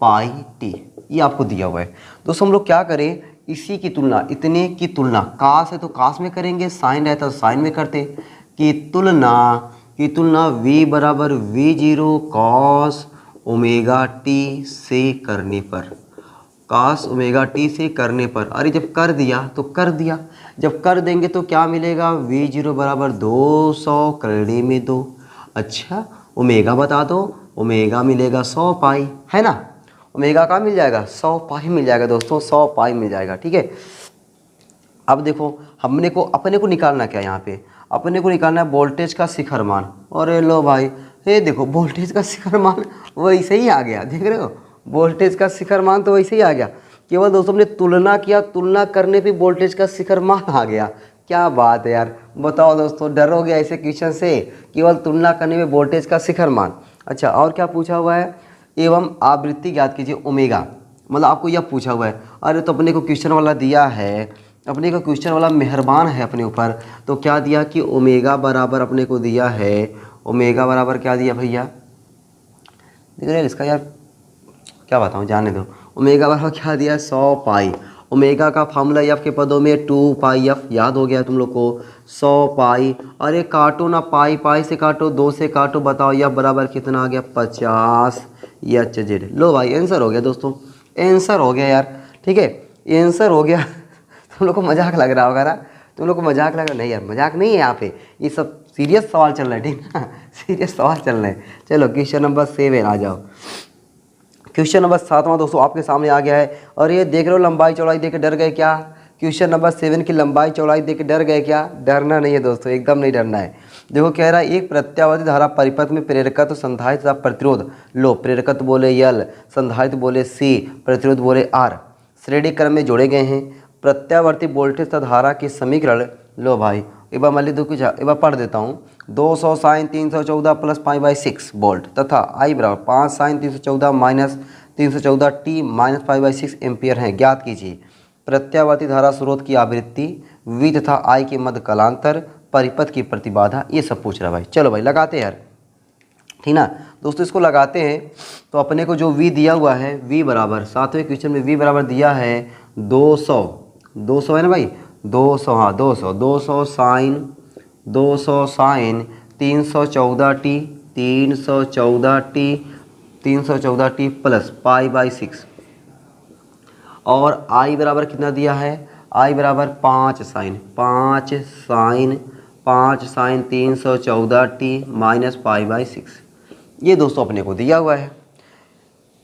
पाई टी, ये आपको दिया हुआ है। दोस्तों हम लोग क्या करें, इसी की तुलना, इतने की तुलना, कास है तो कास में करेंगे, साइन रहता तो साइन में करते, की तुलना V बराबर V0 कॉस ओमेगा टी से करने पर, कॉस ओमेगा टी से करने पर, अरे जब कर दिया तो कर दिया, जब कर देंगे तो क्या मिलेगा, V0 बराबर 200 करड़े में 2। अच्छा ओमेगा बता दो, ओमेगा मिलेगा 100 पाई, है ना, ओमेगा का मिल जाएगा 100 पाई मिल जाएगा दोस्तों, 100 पाई मिल जाएगा, ठीक है। अब देखो हमने को अपने को निकालना क्या, यहाँ पे अपने को निकालना है वोल्टेज का शिखर मान। अरे लो भाई ये देखो वोल्टेज का शिखर मान वैसे ही आ गया, देख रहे हो, वोल्टेज का शिखर मान तो वैसे ही आ गया, केवल दोस्तों हमने तुलना किया, तुलना करने पे वोल्टेज का शिखर मान आ गया। क्या बात है यार, बताओ दोस्तों, डरोगे ऐसे क्वेश्चन से, केवल तुलना करने में वोल्टेज का शिखर मान। अच्छा और क्या पूछा हुआ है, एवं आवृत्ति ज्ञात कीजिए ओमेगा, मतलब आपको यह पूछा हुआ है। अरे तो अपने को क्वेश्चन वाला दिया है, अपने को क्वेश्चन वाला मेहरबान है अपने ऊपर, तो क्या दिया कि ओमेगा बराबर अपने को दिया है, ओमेगा बराबर क्या दिया भैया, देख रहे हैं इसका यार क्या बताऊँ, जाने दो। ओमेगा बराबर क्या दिया, 100 पाई, ओमेगा का फार्मूला एफ के पदों में 2 पाई एफ, याद हो गया तुम लोग को, 100 पाई, अरे काटो ना, पाई पाई से काटो, 2 से काटो, बताओ एफ बराबर कितना आ गया, 50 एच जेड। लो भाई आंसर हो गया दोस्तों, आंसर हो गया यार, ठीक है, आंसर हो गया। तुम लोग को मजाक लग रहा होगा ना, तुम लोग को मजाक लग रहा, नहीं यार मजाक नहीं है यहाँ पे, ये सब सीरियस सवाल चल रहा है, ठीक ना, सीरियस सवाल चल रहे हैं। चलो क्वेश्चन नंबर 7 आ जाओ। क्वेश्चन नंबर 7वां दोस्तों आपके सामने आ गया है, और ये देख रहे हो लंबाई चौड़ाई देख के डर गए क्या, क्वेश्चन नंबर 7 की लंबाई चौड़ाई देख के डर गए क्या, डरना नहीं है दोस्तों, एकदम नहीं डरना है। देखो कह रहा है एक प्रत्यावर्ती धारा परिपथ में प्रेरकत्व संधारित्र तथा प्रतिरोध, लो प्रेरकत्व बोले L, संधारित्र बोले C, प्रतिरोध बोले R, श्रेणी क्रम में जोड़े गए हैं। प्रत्यावर्ती वोल्टेज तथा धारा के समीकरण, लो भाई एक बार मान ली दो, एक बार पढ़ देता हूँ, 200 साइन 314 प्लस π/6 वोल्ट तथा I बराबर 5 sine 314 minus 314 t minus π/6 ampere हैं, ज्ञात कीजिए। प्रत्यावर्ती धारा स्रोत की आवृत्ति, V तथा I के मध्य कालांतर, परिपथ की प्रतिबाधा, ये सब पूछ रहा भाई। चलो भाई लगाते हैं यार, ठीक ना दोस्तों, इसको लगाते हैं तो अपने को जो V दिया हुआ है, V बराबर 7वें क्वेश्चन में V बराबर दिया है 200 है ना भाई, 200, हाँ 200, 200 साइन 314t, 314t प्लस π/6, और i बराबर कितना दिया है, i बराबर 5 साइन 314t माइनस π/6। ये दोस्तों अपने को दिया हुआ है।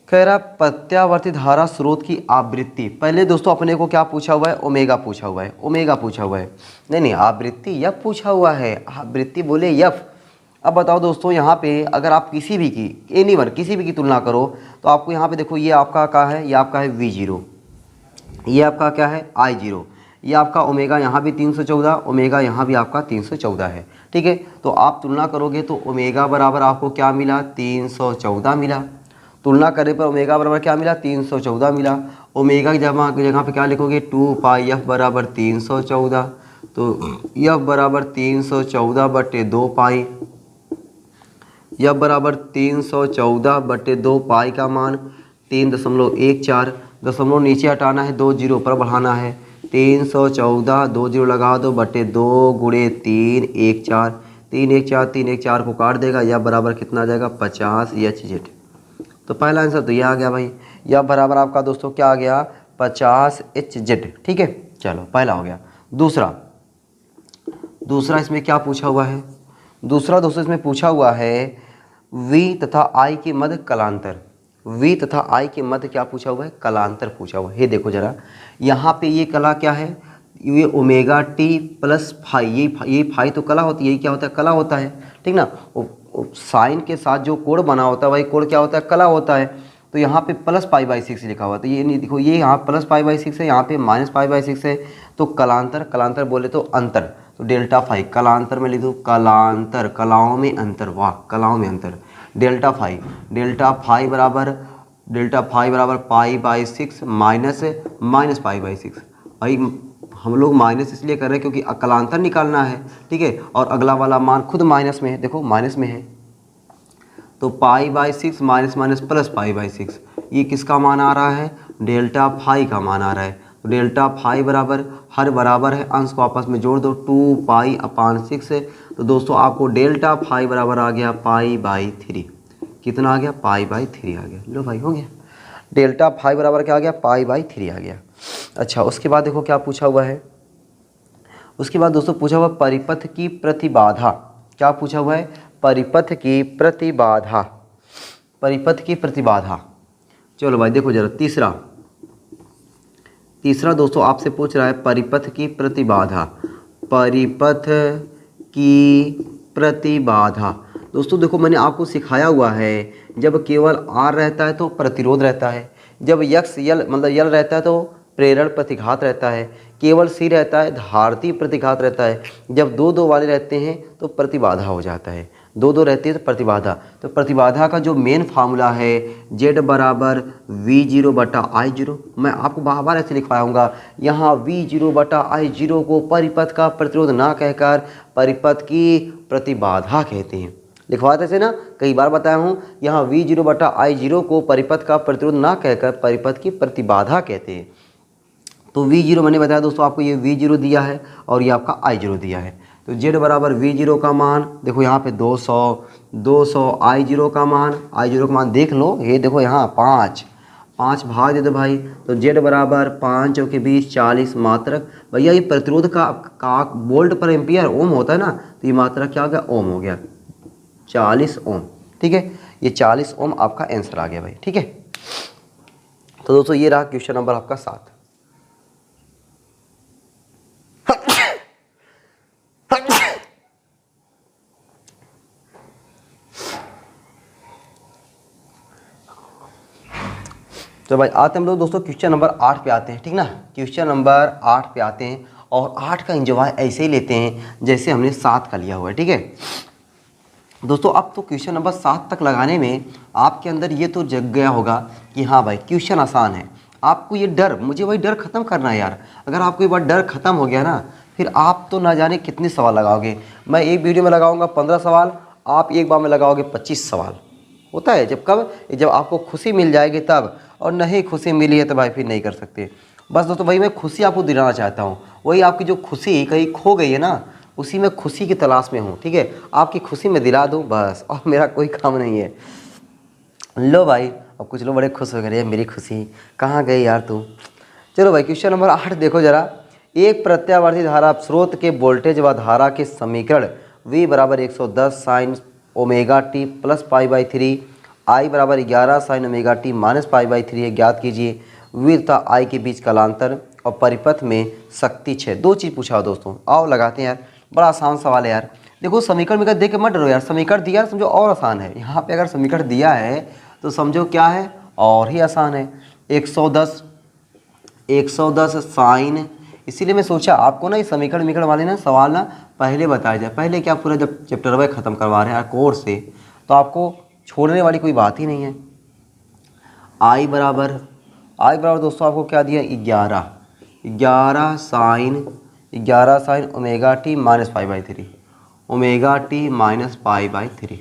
कह रहा प्रत्यावर्ती धारा स्रोत की आवृत्ति। पहले दोस्तों अपने को क्या पूछा हुआ है, ओमेगा पूछा हुआ है, ओमेगा पूछा हुआ है, नहीं आवृत्ति यफ पूछा हुआ है, आवृत्ति बोले यफ। अब बताओ दोस्तों यहाँ पे अगर आप किसी भी की एनीवन किसी भी की तुलना करो तो आपको यहाँ पे देखो ये आपका क्या है, ये आपका है V0, ये आपका क्या है I0, ये आपका ओमेगा यहाँ भी 314, ओमेगा यहाँ भी आपका 314 है। ठीक है, तो आप तुलना करोगे तो ओमेगा बराबर आपको क्या मिला, 314 मिला। तुलना करने पर ओमेगा बराबर क्या मिला, 314 मिला। ओमेगा की जगह पे क्या लिखोगे, 2πf बराबर 314, तो f बराबर 314/2π, f बराबर 314/2π का मान 3.14, दशमलव नीचे हटाना है, 2 जीरो पर बढ़ाना है, 314 2 जीरो लगा दो बटे 2 गुणे 3 1 4, 3 1 4, 3 1 4 को काट देगा, या बराबर कितना आ जाएगा 50 HZ। तो पहला आंसर तो ये आ गया भाई, या बराबर आपका दोस्तों क्या आ गया 50 HZ। ठीक है, चलो पहला हो गया। दूसरा इसमें क्या पूछा हुआ है, दूसरा दोस्तों इसमें पूछा हुआ है V तथा I के मध्य कलांतर। V तथा I के मध्य क्या पूछा हुआ है, कलांतर पूछा हुआ है। ये देखो जरा, यहाँ पे ये कला क्या है, ये ओमेगा t प्लस फाई, ये फाई तो कला होती है, यही क्या होता है, कला होता है। ठीक ना, साइन के साथ जो कोण बना होता है वही कोण क्या होता है, कला होता है। तो यहाँ पे प्लस π/6 लिखा हुआ है, तो ये नहीं देखो, ये यहाँ प्लस π/6 है, यहाँ पे माइनस π/6 है। तो कलांतर बोले तो अंतर, तो डेल्टा फाई कलांतर में लिख दो, कलांतर कलाओं में अंतर, वाह कलाओं में अंतर, डेल्टा फाई बराबर π/6 माइनस π/6। भाई हम लोग माइनस इसलिए कर रहे हैं क्योंकि कलांतर निकालना है। ठीक है, और अगला वाला मान खुद माइनस में है, देखो माइनस में है, तो π/6 माइनस प्लस π/6, ये किसका मान आ रहा है, डेल्टा फाई का मान आ रहा है। तो डेल्टा फाई बराबर, हर बराबर है, अंश को आपस में जोड़ दो, 2π/6 है। तो दोस्तों आपको डेल्टा फाई बराबर आ गया π/3। कितना आ गया, π/3 आ गया। लो भाई हो गया, डेल्टा फाई बराबर क्या आ गया, π/3 आ गया। अच्छा, उसके बाद देखो क्या पूछा हुआ है, उसके बाद दोस्तों पूछा हुआ परिपथ की प्रतिबाधा। क्या पूछा हुआ है, परिपथ की प्रतिबाधा, परिपथ की प्रतिबाधा। चलो भाई देखो जरा, तीसरा दोस्तों आपसे पूछ रहा है परिपथ की प्रतिबाधा, परिपथ की प्रतिबाधा। दोस्तों देखो मैंने आपको सिखाया हुआ है, जब केवल R रहता है तो प्रतिरोध रहता है, जब यक्स यल मतलब यल रहता है तो प्रेरण प्रतिघात रहता है, केवल C रहता है धारती प्रतिघात रहता है, जब दो वाले रहते हैं तो प्रतिबाधा हो जाता है, दो रहती है तो प्रतिबाधा। तो प्रतिबाधा का जो मेन फार्मूला है Z बराबर V0/I0, मैं आपको बार ऐसे लिखवाऊंगा, यहाँ V0/I0 को परिपथ का प्रतिरोध ना कहकर परिपथ की प्रतिबाधा कहते हैं। लिखवाते थे ना, कई बार बताया हूँ, यहाँ V0/I0 को परिपथ का प्रतिरोध ना कहकर परिपथ की प्रतिबाधा कहते हैं। तो V0 मैंने बताया दोस्तों आपको, ये V0 दिया है और ये आपका I0 दिया है। तो Z बराबर V0 का मान देखो यहाँ पे 200 I0 का मान देख लो, ये देखो यहाँ 5 भाग दे दो भाई, तो Z बराबर 5 के बीच 40 मात्रक। भैया ये प्रतिरोध का वोल्ट पर एम्पियर ओम होता है ना, तो ये मात्रक क्या हो गया, ओम हो गया, 40 ओम। ठीक है, ये 40 ओम आपका आंसर आ गया भाई। ठीक है, तो दोस्तों ये रहा क्वेश्चन नंबर आपका 7। तो भाई आते हैं हम लोग दोस्तों क्वेश्चन नंबर 8 पे आते हैं। ठीक ना, क्वेश्चन नंबर 8 पे आते हैं और 8 का एंजॉय ऐसे ही लेते हैं जैसे हमने 7 का लिया हुआ है। ठीक है दोस्तों, अब तो क्वेश्चन नंबर 7 तक लगाने में आपके अंदर ये तो जग गया होगा कि हाँ भाई क्वेश्चन आसान है। आपको ये डर, मुझे वही डर ख़त्म करना है यार। अगर आपको एक बार डर ख़त्म हो गया ना, फिर आप तो ना जाने कितने सवाल लगाओगे। मैं एक वीडियो में लगाऊंगा 15 सवाल, आप एक बार में लगाओगे 25 सवाल। होता है जब आपको खुशी मिल जाएगी तब, और नहीं खुशी मिली है तो भाई फिर नहीं कर सकते। बस दोस्तों भाई मैं खुशी आपको दिलाना चाहता हूँ, वही आपकी जो खुशी कहीं खो गई है ना, उसी में खुशी की तलाश में हूँ, ठीक है। आपकी खुशी में दिला दूँ बस, और मेरा कोई काम नहीं है। लो भाई, अब कुछ लोग बड़े खुश हो गए, मेरी खुशी कहाँ गई यार तू। चलो भाई क्वेश्चन नंबर 8 देखो जरा। एक प्रत्यावर्ती धारा स्रोत के वोल्टेज व धारा के समीकरण V बराबर 110 sign omega T plus pi by 3, I बराबर 11 sign omega T minus pi by 3 है। ज्ञात कीजिए V तथा I के बीच कालांतर और परिपथ में शक्ति 6। दो चीज़ पूछा हो दोस्तों, आओ लगाते हैं यार, बड़ा आसान सवाल है यार। देखो समीकरण देख के मत डरो यार, समीकरण दिया समझो और आसान है। यहाँ पे अगर समीकरण दिया है तो समझो क्या है, और ही आसान है। 110 साइन, इसीलिए मैं सोचा आपको ना ये समीकरण वाले ना सवाल ना पहले बताया जाए। पहले क्या पूरा जब चैप्टर वाइज ख़त्म करवा रहे हैं कोर्स से, तो आपको छोड़ने वाली कोई बात ही नहीं है। आई बराबर दोस्तों आपको क्या दिया, 11 sign omega T minus pi by 3, omega T minus pi by 3।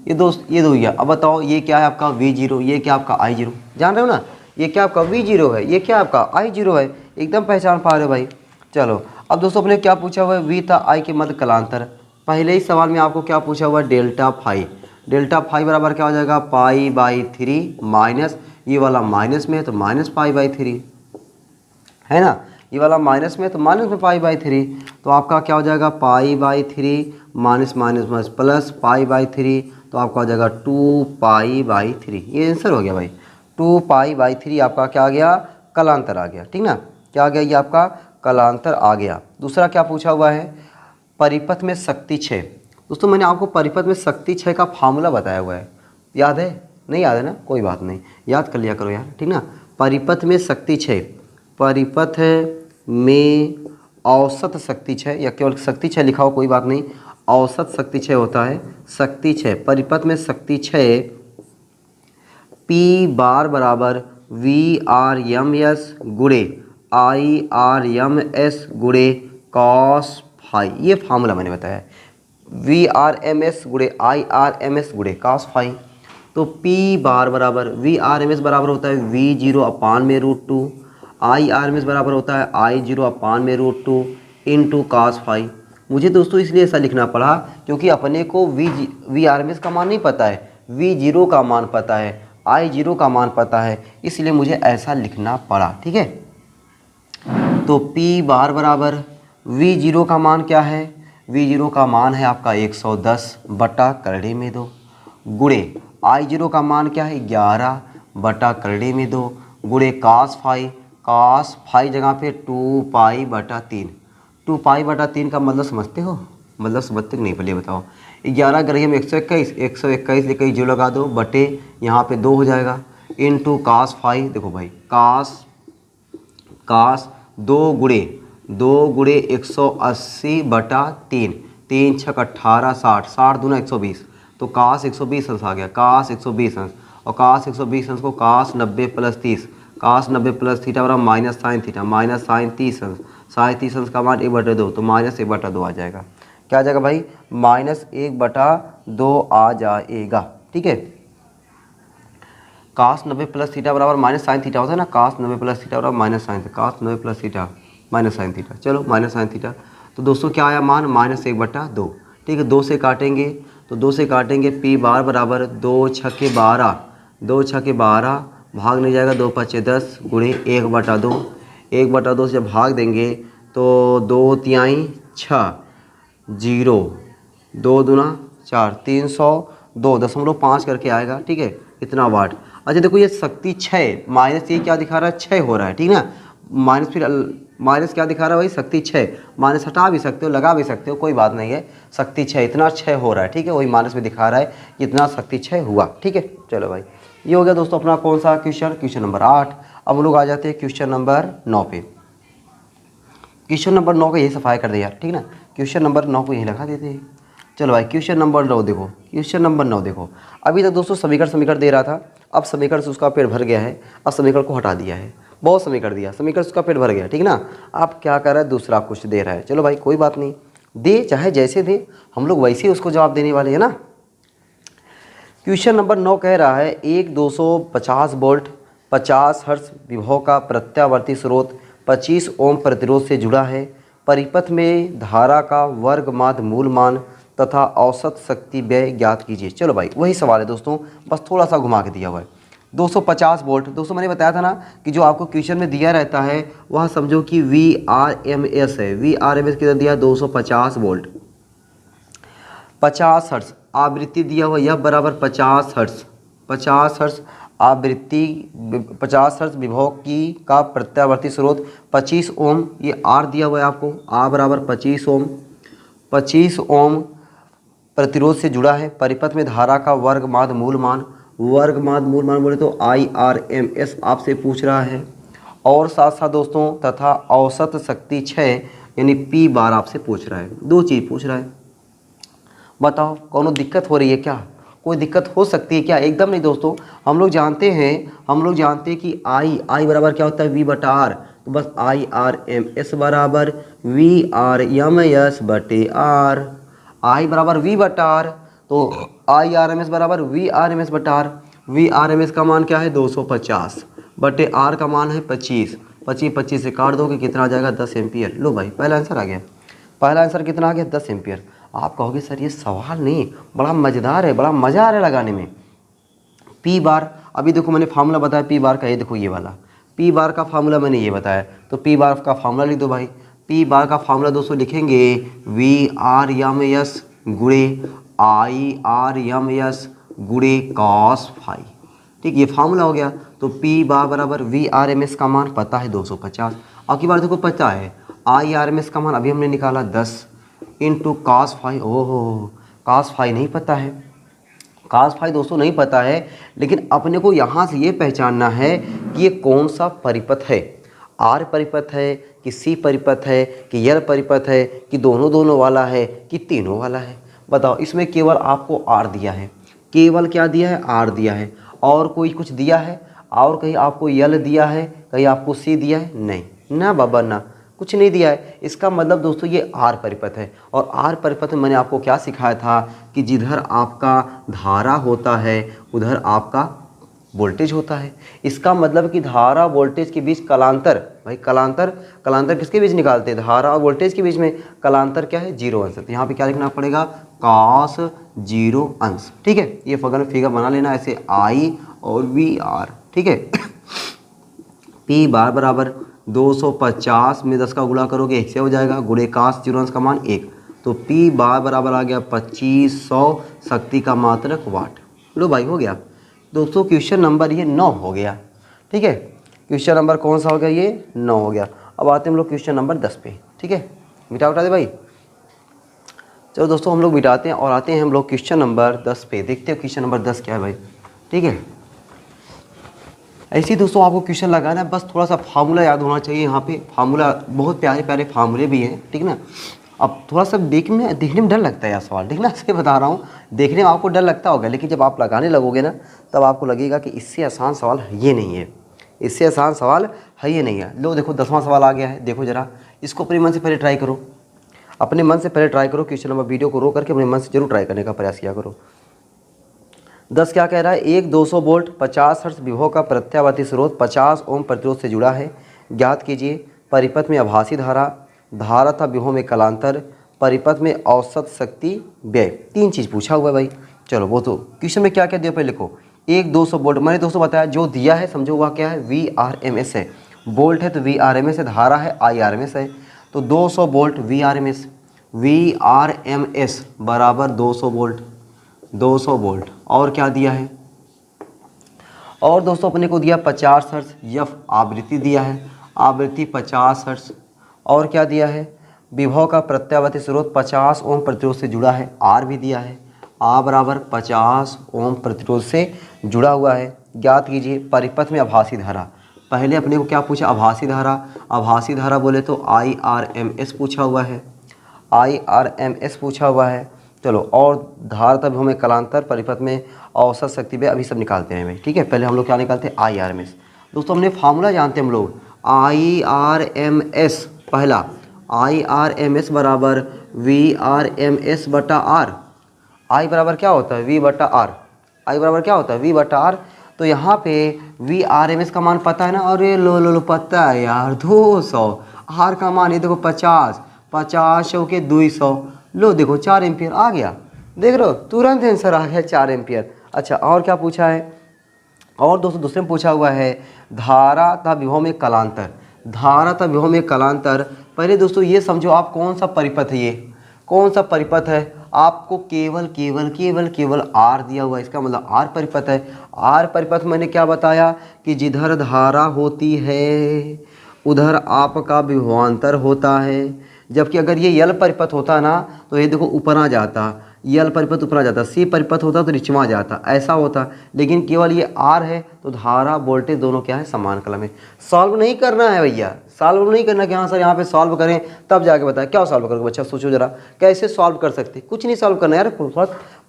ये दो गया। अब बताओ ये क्या है आपका V0, ये क्या आपका I0, जान रहे हो ना। ये क्या आपका V0 है, ये क्या आपका I0 है, एकदम पहचान पा रहे हो भाई। चलो अब दोस्तों अपने क्या पूछा हुआ है, V था I के मध्य कलांतर। पहले ही सवाल में आपको क्या पूछा हुआ है, डेल्टा फाई बराबर क्या हो जाएगा, पाई बाई 3 माइनस, ये वाला माइनस में है तो माइनस पाई बाई 3 है ना, ये वाला माइनस में तो माइनस में पाई बाई 3, तो आपका क्या हो जाएगा, पाई by 3 minus minus minus plus pi by 3, तो आपका हो जाएगा 2 पाई बाई 3। ये आंसर हो गया भाई, 2 पाई बाई 3 आपका क्या आ गया, कलांतर आ गया, ठीक ना। क्या आ गया, ये आपका कलांतर आ गया। दूसरा क्या पूछा हुआ है, परिपथ में शक्ति 6। दोस्तों मैंने आपको परिपथ में शक्ति 6 का फार्मूला बताया हुआ है, याद है, नहीं याद है ना, कोई बात नहीं, याद कर लिया करो यार, ठीक ना। परिपथ में शक्ति 6, परिपथ में औसत शक्ति 6, या केवल शक्ति 6 लिखा हो कोई बात नहीं, औसत शक्ति 6 होता है, शक्ति 6, परिपथ में शक्ति 6 P बार बराबर VRMS गुणे IRMS गुणे cos फाई। ये फार्मूला मैंने बताया, VRMS गुणे IRMS गुणे cos फाई। तो P बार बराबर VRMS बराबर होता है V0 अपान में √2, IRMS बराबर होता है I0 अपान में √2 इंटू cos फाई। मुझे दोस्तों इसलिए ऐसा लिखना पड़ा क्योंकि अपने को VRMS का मान नहीं पता है, V0 का मान पता है, I0 का मान पता है, इसलिए मुझे ऐसा लिखना पड़ा, ठीक है। तो P बार बराबर V0 का मान क्या है, V0 का मान है आपका 110 बटा करड़े में 2 गुणे I0 का मान क्या है 11 बटा करड़े में 2 गुणे cos फाई जगह पे 2 पाई बटा 3। 2 पाई बटा 3 का मतलब समझते हो, मतलब समझते नहीं, पहले बताओ। 11 करेंगे हम 121 लेकर 0 लगा दो, बटे यहाँ पे 2 हो जाएगा, इंटू cos फाई। देखो भाई cos 2 गुणे 180 बटा 3, 3 छक 18 60, 60 दूना 120, तो cos 120 अंश आ गया, cos 120 अंश, और cos 120 अंश को cos 90 plus 30, cos 90 plus theta बराबर minus sine theta, minus sine 30 अंश, साइन 30 अंश का मान 1/2, तो माइनस 1/2 आ जाएगा। क्या आ जाएगा भाई, माइनस 1/2 आ जाएगा, ठीक है। cos 90 प्लस थीटा बराबर माइनस साइन थीटा होता है ना, cos 90 प्लस थीटा बराबर minus sine, cos 90 plus theta minus sine theta, चलो माइनस साइन थीटा। तो दोस्तों क्या आया मान, माइनस 1/2, ठीक है। 2 से काटेंगे तो 2 से काटेंगे, P बार बराबर 2 छके 12 भाग नहीं जाएगा, 2 5 10 गुणे 1/2, 1/2 से जब भाग देंगे तो 2 तिहाई 6, 0 2 दूना 4, 302.5 करके आएगा, ठीक है, इतना वाट। अच्छा देखो ये शक्ति 6 माइनस, ये क्या दिखा रहा है, 6 हो रहा है, ठीक ना। माइनस फिर माइनस क्या दिखा रहा है भाई, शक्ति 6, माइनस हटा भी सकते हो, लगा भी सकते हो, कोई बात नहीं है। शक्ति 6, इतना 6 हो रहा है, ठीक है, वही माइनस में दिखा रहा है, इतना शक्ति 6 हुआ, ठीक है। चलो भाई ये हो गया दोस्तों अपना कौन सा क्वेश्चन नंबर 8। अब हम लोग आ जाते हैं क्वेश्चन नंबर 9 पे। क्वेश्चन नंबर 9 का यही सफाई कर दे यार, ठीक ना, क्वेश्चन नंबर 9 को यही लगा देते हैं। चलो भाई क्वेश्चन नंबर 9 देखो, क्वेश्चन नंबर 9 देखो। अभी तक दोस्तों समीकरण दे रहा था, अब समीकरण से उसका पेट भर गया है, अब समीकरण को हटा दिया है, बहुत समीकरण दिया, समीकरण से उसका पेट भर गया, ठीक ना। आप क्या कर रहा है, दूसरा कुछ दे रहा है, चलो भाई कोई बात नहीं, दे चाहे जैसे दे, हम लोग वैसे ही उसको जवाब देने वाले हैं ना। क्वेश्चन नंबर 9 कह रहा है एक 250 वोल्ट 50 हर्ट्ज विभव का प्रत्यावर्ती स्रोत 25 ओम प्रतिरोध से जुड़ा है। परिपथ में धारा का वर्ग माध्य मूल मान तथा औसत शक्ति व्यय ज्ञात कीजिए। चलो भाई वही सवाल है दोस्तों, बस थोड़ा सा घुमा के दिया हुआ है। 250 वोल्ट दोस्तों मैंने बताया था ना कि जो आपको क्वेश्चन में दिया रहता है वह समझो कि VRMS है। VRMS कितना दिया 250 वोल्ट। 50 हर्ट्ज आवृत्ति दिया हुआ, यह बराबर 50 हर्ट्ज। 50 हर्ट्ज आवृत्ति, 50 हर्ट्ज विभव की का प्रत्यावर्ती स्रोत 25 ओम, ये R दिया हुआ है आपको, R बराबर 25 ओम। 25 ओम प्रतिरोध से जुड़ा है। परिपथ में धारा का वर्ग माध्य मूल मान, वर्ग माध्य मूल मान बोले तो IRMS आपसे पूछ रहा है। और साथ साथ दोस्तों तथा औसत शक्ति 6 यानी P बार आपसे पूछ रहा है। दो चीज़ पूछ रहा है। बताओ कौनो दिक्कत हो रही है क्या? कोई दिक्कत हो सकती है क्या? एकदम नहीं दोस्तों, हम लोग जानते हैं कि I बराबर क्या होता है V बटा R, तो बस IRMS बराबर VRMS बटे R। I बराबर V बटा R, तो IRMS बराबर VRMS बटा R। VRMS का मान क्या है 250 बटे R का मान है 25। 25 से काट दोगे कितना आ जाएगा 10 एम्पियर। लो भाई पहला आंसर आ गया। पहला आंसर कितना आ गया 10 एम्पियर। आप कहोगे सर ये सवाल नहीं बड़ा मज़ेदार है, बड़ा मज़ा आ रहा है लगाने में। P बार, अभी देखो मैंने फार्मूला बताया P बार का, ये देखो ये वाला P बार का फार्मूला मैंने ये बताया, तो P बार का फार्मूला लिख दो भाई। P बार का फार्मूला दोस्तों लिखेंगे VRMS गुणे IRMS गुणे cos फाई। ठीक, ये फार्मूला हो गया। तो P बार बराबर VRMS का मान पता है 250, अब की बार देखो पता है IRMS का मान अभी हमने निकाला 10 इंटू cos फाई। ओहो cos फाई नहीं पता है, cos फाई दोस्तों नहीं पता है, लेकिन अपने को यहाँ से ये पहचानना है कि ये कौन सा परिपथ है। R परिपथ है कि C परिपथ है कि L परिपथ है कि दोनों वाला है कि तीनों वाला है। बताओ, इसमें केवल आपको R दिया है, केवल क्या दिया है R दिया है, और कोई कुछ दिया है? और कहीं आपको L दिया है, कहीं आपको C दिया है? नहीं ना बाबा ना, कुछ नहीं दिया है। इसका मतलब दोस्तों ये R परिपथ है। और R परिपथ में मैंने आपको क्या सिखाया था कि जिधर आपका धारा होता है उधर आपका वोल्टेज होता है। इसका मतलब कि धारा वोल्टेज के बीच कलांतर, भाई कलांतर किसके बीच निकालते हैं? धारा और वोल्टेज के बीच में कलांतर क्या है? 0 अंश। तो यहाँ पे क्या लिखना पड़ेगा? cos 0 अंश। ठीक है, ये फिगर बना लेना ऐसे I और VR। ठीक है P बार बराबर 250 में 10 का गुणा करोगे 1 से हो जाएगा, गुणे cos 0 अंश का मान 1, तो P बार बराबर आ गया 2500 शक्ति का मात्रक वाट। लो भाई हो गया दोस्तों, क्वेश्चन नंबर ये 9 हो गया। ठीक है, क्वेश्चन नंबर कौन सा हो गया? ये 9 हो गया। अब आते हैं हम लोग क्वेश्चन नंबर 10 पे। ठीक है, मिटा दे भाई। चलो दोस्तों हम लोग मिटाते हैं और आते हैं हम लोग क्वेश्चन नंबर 10 पे। देखते हैं क्वेश्चन नंबर 10 क्या है भाई। ठीक है, ऐसे ही दोस्तों आपको क्वेश्चन लगाना है, बस थोड़ा सा फार्मूला याद होना चाहिए। यहाँ पे फार्मूला बहुत प्यारे प्यारे फार्मूले भी हैं। ठीक ना, अब थोड़ा सा देखने में डर लगता है यार सवाल, देखना से बता रहा हूँ, देखने में आपको डर लगता होगा, लेकिन जब आप लगाने लगोगे ना तब आपको लगेगा कि इससे आसान सवाल ये नहीं है, इससे आसान सवाल है ये नहीं है। लो देखो 10वां सवाल आ गया है, देखो ज़रा इसको अपने मन से पहले ट्राई करो, अपने मन से पहले ट्राई करो। क्वेश्चन नंबर वीडियो को रो करके अपने मन से जरूर ट्राई करने का प्रयास किया करो। 10 क्या कह रहा है? एक 200 वोल्ट 50 हर्ट्ज विभव का प्रत्यावर्ती स्रोत 50 ओम प्रतिरोध से जुड़ा है, ज्ञात कीजिए। परिपथ में आभासी धारा था विभव में कलांतर, परिपथ में औसत शक्ति व्यय। 3 चीज़ पूछा हुआ है भाई। चलो वो तो क्वेश्चन में क्या क्या दिया पहले लिखो। एक 200 वोल्ट मैंने दोस्तों बताया, जो दिया है समझो वह क्या है? VRMS है। वोल्ट है तो VRMS है, धारा है IRMS है, तो 200 वोल्ट VRMS बराबर 200 वोल्ट, 200 वोल्ट। और क्या दिया है? और दोस्तों अपने को दिया 50 हर्ट्ज, यफ आवृत्ति दिया है, आवृत्ति 50 हर्ट्ज। और क्या दिया है? विभव का प्रत्यावर्ती स्रोत 50 ओम प्रतिरोध से जुड़ा है, R भी दिया है, R बराबर 50 ओम प्रतिरोध से जुड़ा हुआ है। ज्ञात कीजिए परिपथ में आभासी धारा। पहले अपने को क्या पूछा? आभासी धारा। आभासी धारा बोले तो IRMS पूछा हुआ है, IRMS पूछा हुआ है। चलो, और धारा तब हमें कलांतर, परिपथ में औसत शक्ति व्यय, अभी सब निकालते हैं भाई। ठीक है, पहले हम लोग क्या निकालते हैं? IRMS। दोस्तों हमने फार्मूला जानते हैं हम लोग, IRMS पहला, IRMS बराबर VRMS बटा R। I बराबर क्या होता है? V बटा R। I बराबर क्या होता है? V बटा R। तो यहाँ पे VRMS का मान पता है ना, और ये लो पता है यार 200। आर का मान ये देखो 50, 50 के 200, लो देखो 4 एम्पियर आ गया। देख रहे हो तुरंत आंसर आ गया 4 एम्पियर। अच्छा और क्या पूछा है, और दोस्तों दूसरे में पूछा हुआ है धारा तथा विभव में कलांतर। धारा तथा विभव में कलांतर, पहले दोस्तों ये समझो आप कौन सा परिपथ है, ये कौन सा परिपथ है, आपको केवल केवल केवल केवल आर दिया हुआ है, इसका मतलब आर परिपथ है। आर परिपथ मैंने क्या बताया कि जिधर धारा होती है उधर आपका विभवांतर होता है। जबकि अगर ये यल परिपथ होता ना तो ये देखो ऊपर आ जाता, यल परिपथ ऊपर आ जाता, सी परिपथ होता तो नीचे आ जाता, ऐसा होता। लेकिन केवल ये आर है तो धारा वोल्टेज दोनों क्या है, समान कला में। सॉल्व नहीं करना है भैया, सॉल्व नहीं करना कि हाँ सर यहाँ पे सॉल्व करें तब जाके बताएं। क्या सॉल्व करोगे बच्चा, सोचो जरा कैसे सॉल्व कर सकते, कुछ नहीं सॉल्व करना यार।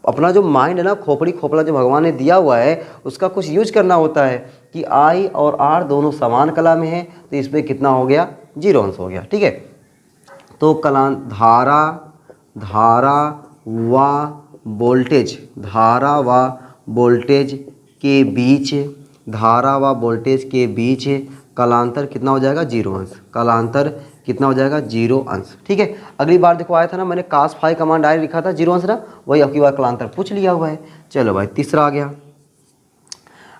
अपना जो माइंड है ना, खोपड़ी खोपड़ा जो भगवान ने दिया हुआ है उसका कुछ यूज करना होता है कि आई और आर दोनों समान कला में है, तो इसमें कितना हो गया, 0 अंश हो गया। ठीक है, तो धारा व वोल्टेज, धारा व वोल्टेज के बीच, धारा व वोल्टेज के बीच कलांतर कितना हो जाएगा, 0 अंश। कलांतर कितना हो जाएगा, 0 अंश। ठीक है, अगली बार देखो आया था ना मैंने cos फाई कमांड डायरेक्ट लिखा था 0 अंश ना, वही अब की बार कलांतर पूछ लिया हुआ है। चलो भाई तीसरा आ गया,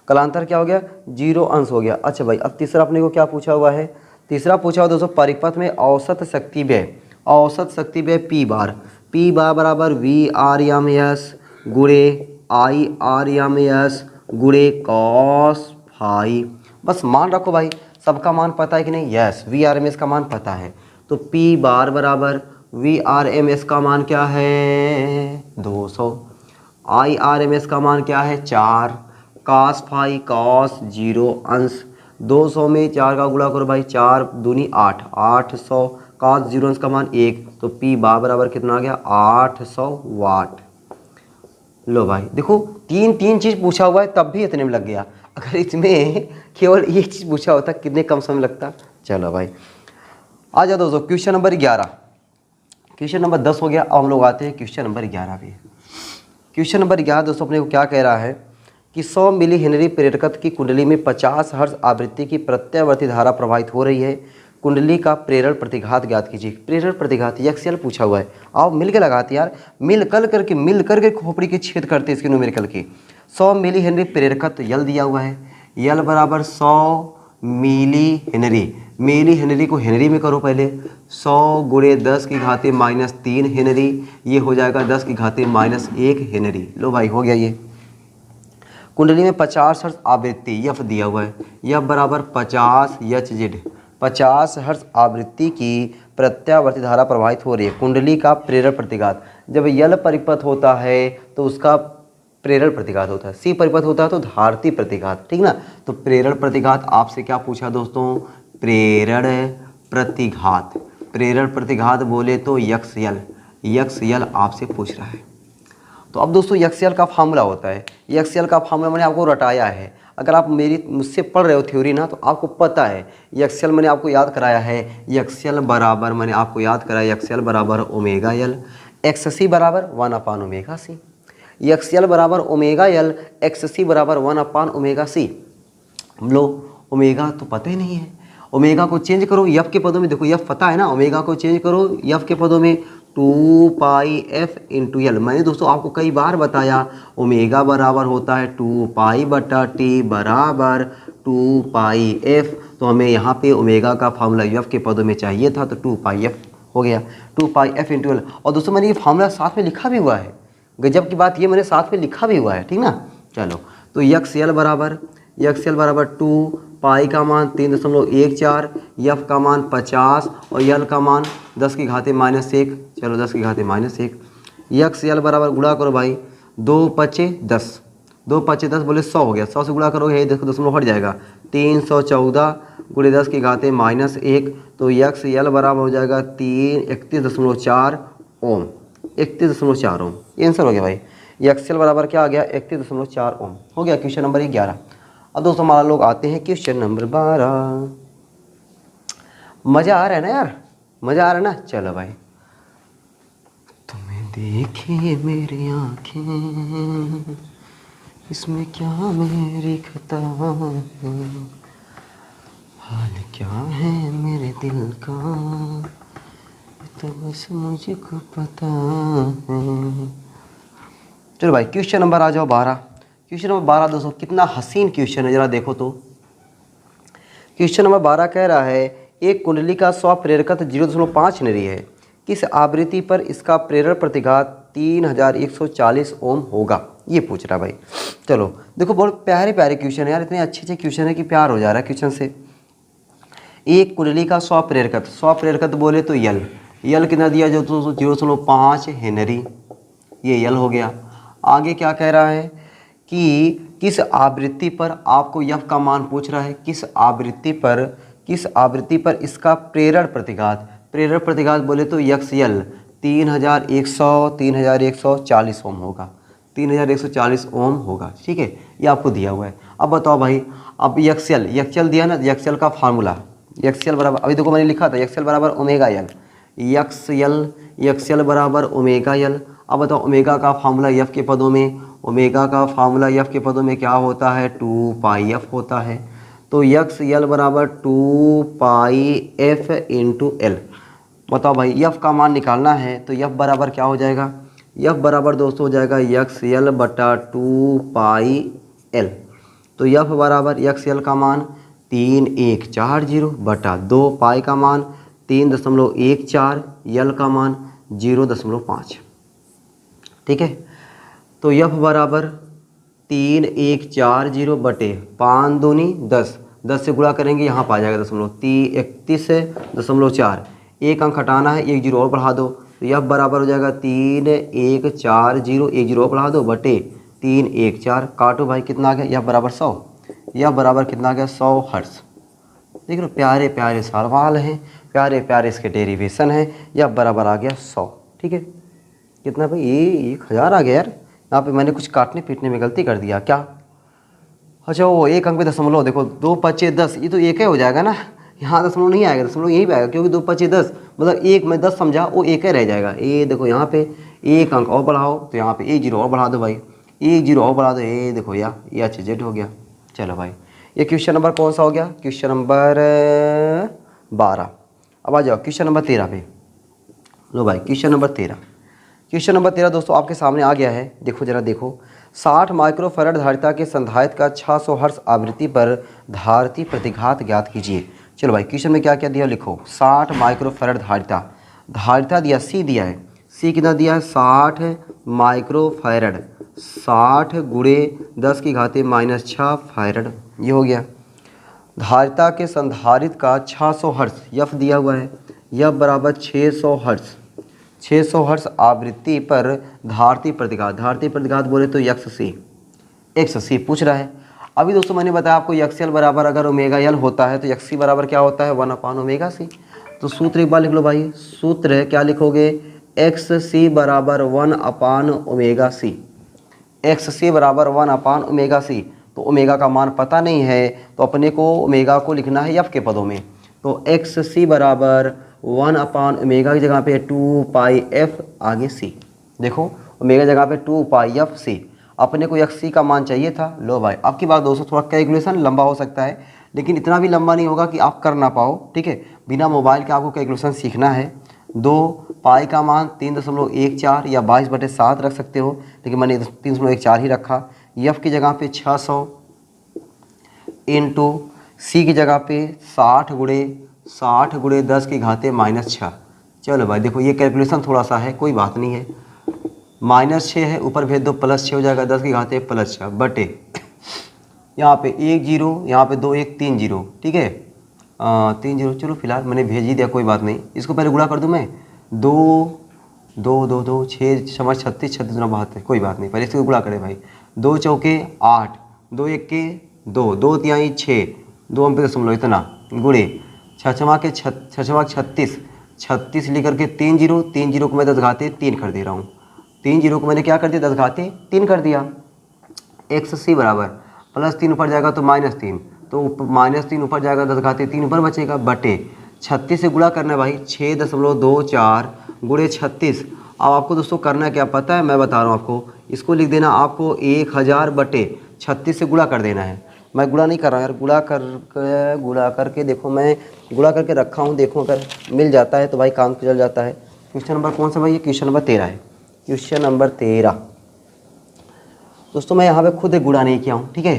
कलांतर क्या हो गया, 0 अंश हो गया। अच्छा भाई अब तीसरा अपने को क्या पूछा हुआ है, तीसरा पूछा हुआ दोस्तों परिपथ में औसत शक्ति व्यय, औसत शक्ति व्यय P बार, P बार बराबर VRMS गुणे IRMS गुणे cos फाई। बस मान रखो भाई, सबका मान पता है कि नहीं, यस VRMS का मान पता है। तो P बार बराबर VRMS का मान क्या है, 200, IRMS का मान क्या है, 4, cos फाई cos 0 अंश, 200 में 4 का गुणा करो भाई, 4 दूनी 8, 800, cos 0 अंश का मान 1, तो P बार बराबर कितना आ गया, 800 वाट। लो भाई देखो तीन चीज़ पूछा हुआ है तब भी इतने में लग गया, अगर इसमें केवल एक चीज़ पूछा होता कितने कम समय लगता। चलो भाई आ जाओ दोस्तों क्वेश्चन नंबर 11, क्वेश्चन नंबर 10 हो गया, अब हम लोग आते हैं क्वेश्चन नंबर 11 पे। क्वेश्चन नंबर 11 दोस्तों अपने को क्या कह रहा है कि 100 मिली हेनरी प्रेरकत्व की कुंडली में 50 हर्ट्ज आवृत्ति की प्रत्यावर्ती धारा प्रवाहित हो रही है, कुंडली का प्रेरण प्रतिघात ज्ञात कीजिए। प्रेरण प्रतिघात एक्सएल पूछा हुआ है, आओ मिलकर लगाते यार, मिल करके खोपड़ी के छेद करते इसके न्यूमेरिकल की। 100 मिली हेनरी प्रेरकत्व यल दिया हुआ है, यल बराबर 100 मिली हेनरी, मिली हेनरी को हेनरी में करो पहले, 100 गुणे 10 की घाते -3 हेनरी, ये हो जाएगा 10 की घाते -1 हेनरी। लो भाई हो गया ये। कुंडली में 50 हर्ट्ज आवृत्ति यफ दिया हुआ है, यफ बराबर 50 HZ, 50 हर्ट्ज आवृत्ति की प्रत्यावर्ती धारा प्रवाहित हो रही है। कुंडली का प्रेरण प्रतिघात, जब यल परिपथ होता है तो उसका प्रेरण प्रतिघात होता है, सी परिपथ होता है तो धारती प्रतिघात, ठीक ना। तो प्रेरण प्रतिघात आपसे क्या पूछा दोस्तों, प्रेरण प्रतिघात, प्रेरण प्रतिघात बोले तो यक्सयल आपसे पूछ रहा है। तो अब दोस्तों यक्सयल का फार्मूला होता है, यक्सयल का फार्मूला मैंने आपको रटाया है, अगर आप मुझसे पढ़ रहे हो थ्योरी ना तो आपको पता है। यक्सयल मैंने आपको याद कराया है, यक्सयल बराबर मैंने आपको याद कराया, यक्सयल बराबर ओमेगा यल, XC बराबर 1/ओमेगा C, यक्सयल बराबर ओमेगा यल, XC बराबर 1/ओमेगा C। हम लोग ओमेगा तो पता ही नहीं है, ओमेगा को चेंज करो यफ के पदों में, देखो यफ पता है ना, ओमेगा को चेंज करो यफ के पदों में 2πf इंटू यल। मैंने दोस्तों आपको कई बार बताया ओमेगा बराबर होता है 2π/T बराबर 2πf, तो हमें यहाँ पे ओमेगा का फार्मूला यफ के पदों में चाहिए था, तो 2πf हो गया, 2πf इंटू यल। और दोस्तों मैंने ये फार्मूला साथ में लिखा भी हुआ है, गजब की बात ये मैंने साथ में लिखा भी हुआ है, ठीक ना। चलो तो यक्सयल बराबर 2 पाई का मान 3.14, यफ का मान 50 और यल का मान 10 की घाते -1, चलो 10 की घाते -1, यक्सयल बराबर गुणा करो भाई, 2 × 10, 2 × 10 बोले 100 हो गया, 100 से गुणा करोगे देखो दशमलव हट जाएगा, 314 गुणे 10 की घाते -1, तो यक्सयल बराबर हो जाएगा 31.4 ओम, 31.4 ओम, ये आंसर हो गया भाई। यक्सयल बराबर क्या आ गया, 31.4 ओम हो गया क्वेश्चन नंबर 11। अब दोस्तों हमारा लोग आते हैं क्वेश्चन नंबर 12। मज़ा आ रहा है ना यार, मज़ा आ रहा है ना। चलो भाई, तुम्हें देखे मेरी आँखें इसमें क्या मेरी खता है, हाल क्या है मेरे दिल का, तो बस मुझको पता है। चलो भाई क्वेश्चन नंबर आ जाओ 12। क्वेश्चन नंबर 12 दोस्तों कितना हसीन क्वेश्चन है, ज़रा देखो तो। क्वेश्चन नंबर 12 कह रहा है एक कुंडली का स्वप्रेरकत्व 0.5 हेनरी है, किस आवृत्ति पर इसका प्रेरण प्रतिघात 3140 ओम होगा, ये पूछ रहा भाई। चलो देखो बहुत प्यारे प्यारे क्वेश्चन है यार, इतने अच्छे अच्छे क्वेश्चन है कि प्यार हो जा रहा है क्वेश्चन से। एक कुंडली का स्वप्रेरकत्व बोले तो यल कितना दिया जो तो 0.5 हेनरी, ये यल हो गया। आगे क्या कह रहा है कि किस आवृत्ति पर, आपको यफ का मान पूछ रहा है, किस आवृत्ति पर इसका प्रेरण प्रतिघात बोले तो यक्स यल 3140 ओम होगा, 3140 ओम होगा। ठीक है, ये आपको दिया हुआ है। अब बताओ भाई, अब यक्सल दिया ना, यक्सल का फार्मूला, यक्सल बराबर, अभी देखो मैंने लिखा था यक्सल बराबर ओमेगा यल, यक्सल बराबर ओमेगा यल। अब बताओ ओमेगा का फार्मूला यफ के पदों में, ओमेगा का फार्मूला यफ के पदों में क्या होता है, 2 पाई एफ होता है। तो यक्स यल बराबर 2 पाई एफ इंटू एल। बताओ भाई यफ का मान निकालना है तो यफ बराबर क्या हो जाएगा, यफ बराबर दोस्तों हो जाएगा यक्स यल बटा 2 पाई एल। तो यफ बराबर यक्स यल का मान 3140 बटा 2 पाई का मान 3.14, यल का मान 0.5। ठीक है, तो यफ बराबर 3140 बटे 5 दूनी 10, 10 से गुणा करेंगे यहाँ पा जाएगा 31.4, एक अंक हटाना है, एक जीरो और बढ़ा दो, तो यफ बराबर हो जाएगा 3140, एक जीरो और बढ़ा दो बटे 314, काटो भाई कितना आ गया, यफ बराबर 100, यफ बराबर कितना आ गया 100 हर्ट्ज। देख लो प्यारे प्यारे सवाल हैं, प्यारे प्यारे इसके डेरिवेशन हैं, यफ बराबर आ गया 100। ठीक है, कितना भाई ये 1000 आ गया यार, यहाँ पे मैंने कुछ काटने पीटने में गलती कर दिया क्या। अच्छा वो एक अंक पे दशमलव देखो, 2 5 10, ये तो एक ही हो जाएगा ना, यहाँ दशमलव नहीं आएगा, दशमलव यहीं पे आएगा क्योंकि 2 5 10 मतलब एक में 10 समझा, वो एक ही रह जाएगा। ये देखो यहाँ पे एक अंक और बढ़ाओ तो यहाँ पे एक जीरो और बढ़ा दो भाई, एक जीरो और बढ़ा दो, ये देखो यार ये अच्छे जेड हो गया। चलो भाई ये क्वेश्चन नंबर कौन सा हो गया, क्वेश्चन नंबर 12। अब आ जाओ क्वेश्चन नंबर 13 पे। लो भाई क्वेश्चन नंबर 13, क्वेश्चन नंबर 13 दोस्तों आपके सामने आ गया है। देखो जरा देखो, 60 माइक्रोफैराड धारिता के संधारित्र का 600 हर्ट्ज आवृत्ति पर धारिती प्रतिघात ज्ञात कीजिए। चलो भाई क्वेश्चन में क्या क्या दिया लिखो, 60 माइक्रोफैराड धारिता दिया, सी दिया है, सी कितना दिया है 60 माइक्रोफैराड, 60 गुणे 10 की घाते -6 फैराड, ये हो गया। धारिता के संधारित्र का 600 हर्ट्ज यफ दिया हुआ है, यफ बराबर 600 हर्ट्ज, 600 हर्ट्ज आवृत्ति पर धारिती प्रतिघात बोले तो एक्स सी पूछ रहा है। अभी दोस्तों मैंने बताया आपको एक्सएल बराबर अगर ओमेगा एल होता है तो एक्स सी बराबर क्या होता है 1/ओमेगा सी। तो सूत्र एक बार लिख लो भाई, सूत्र क्या लिखोगे, एक्स सी बराबर 1/ओमेगा सी, एक्स सी बराबर 1/ओमेगा सी। तो ओमेगा का मान पता नहीं है तो अपने को ओमेगा को लिखना है एफ के पदों में, तो एक्स सी बराबर 1/ओमेगा की जगह पे 2 पाई एफ आगे सी। देखो ओमेगा जगह पे 2 पाई एफ सी, अपने को एक्स सी का मान चाहिए था। लो भाई आपकी बात दोस्तों थोड़ा कैलकुलेशन लंबा हो सकता है लेकिन इतना भी लंबा नहीं होगा कि आप कर ना पाओ। ठीक है, बिना मोबाइल के आपको कैलकुलेशन सीखना है। 2 पाई का मान 3.14 या 22/7 रख सकते हो, लेकिन मैंने 3.14 ही रखा। एफ की जगह पे 600 इंटू सी की जगह पे 60 गुणे 10 की घाते -6। चलो भाई देखो ये कैलकुलेशन थोड़ा सा है, कोई बात नहीं है, -6 है ऊपर भेज दो +6 हो जाएगा, 10 की घाते +6 बटे यहाँ पे 1 जीरो, यहाँ पे 2 1 3 जीरो। ठीक है 3 जीरो, चलो फिलहाल मैंने भेज ही दिया, कोई बात नहीं। इसको पहले गुणा कर दूँ मैं, 2 2 2 2 6 36 36 72, कोई बात नहीं, पहले इसको गुणा करें भाई। 2 चौके 8, 2 1 के 2, 2 तिहाई 6, 2 हम पे दशमलव इतना गुणे 6 36, 36 लिख करके 3 जीरो को मैं 10 घाते 3 कर दे रहा हूँ, 3 जीरो को मैंने क्या कर दिया 10 घाते 3 कर दिया। एक्स सी बराबर +3 ऊपर जाएगा तो -3, तो -3 ऊपर जाएगा 10 घाते 3 ऊपर बचेगा बटे 36 से गुणा करना है भाई, 6.24 गुणे 36 अब आपको दोस्तों करना क्या पता है, मैं बता रहा हूँ आपको। इसको लिख देना आपको 1000/36 से गुणा कर देना है। मैं गुणा नहीं कर रहा यार, गुणा करके देखो, मैं गुणा करके रखा हूँ, देखो अगर मिल जाता है तो भाई काम चल जाता है। क्वेश्चन नंबर कौन सा भाई? ये क्वेश्चन नंबर 13 है। क्वेश्चन नंबर 13 दोस्तों, मैं यहाँ पे खुद एक गुणा नहीं किया हूँ, ठीक है।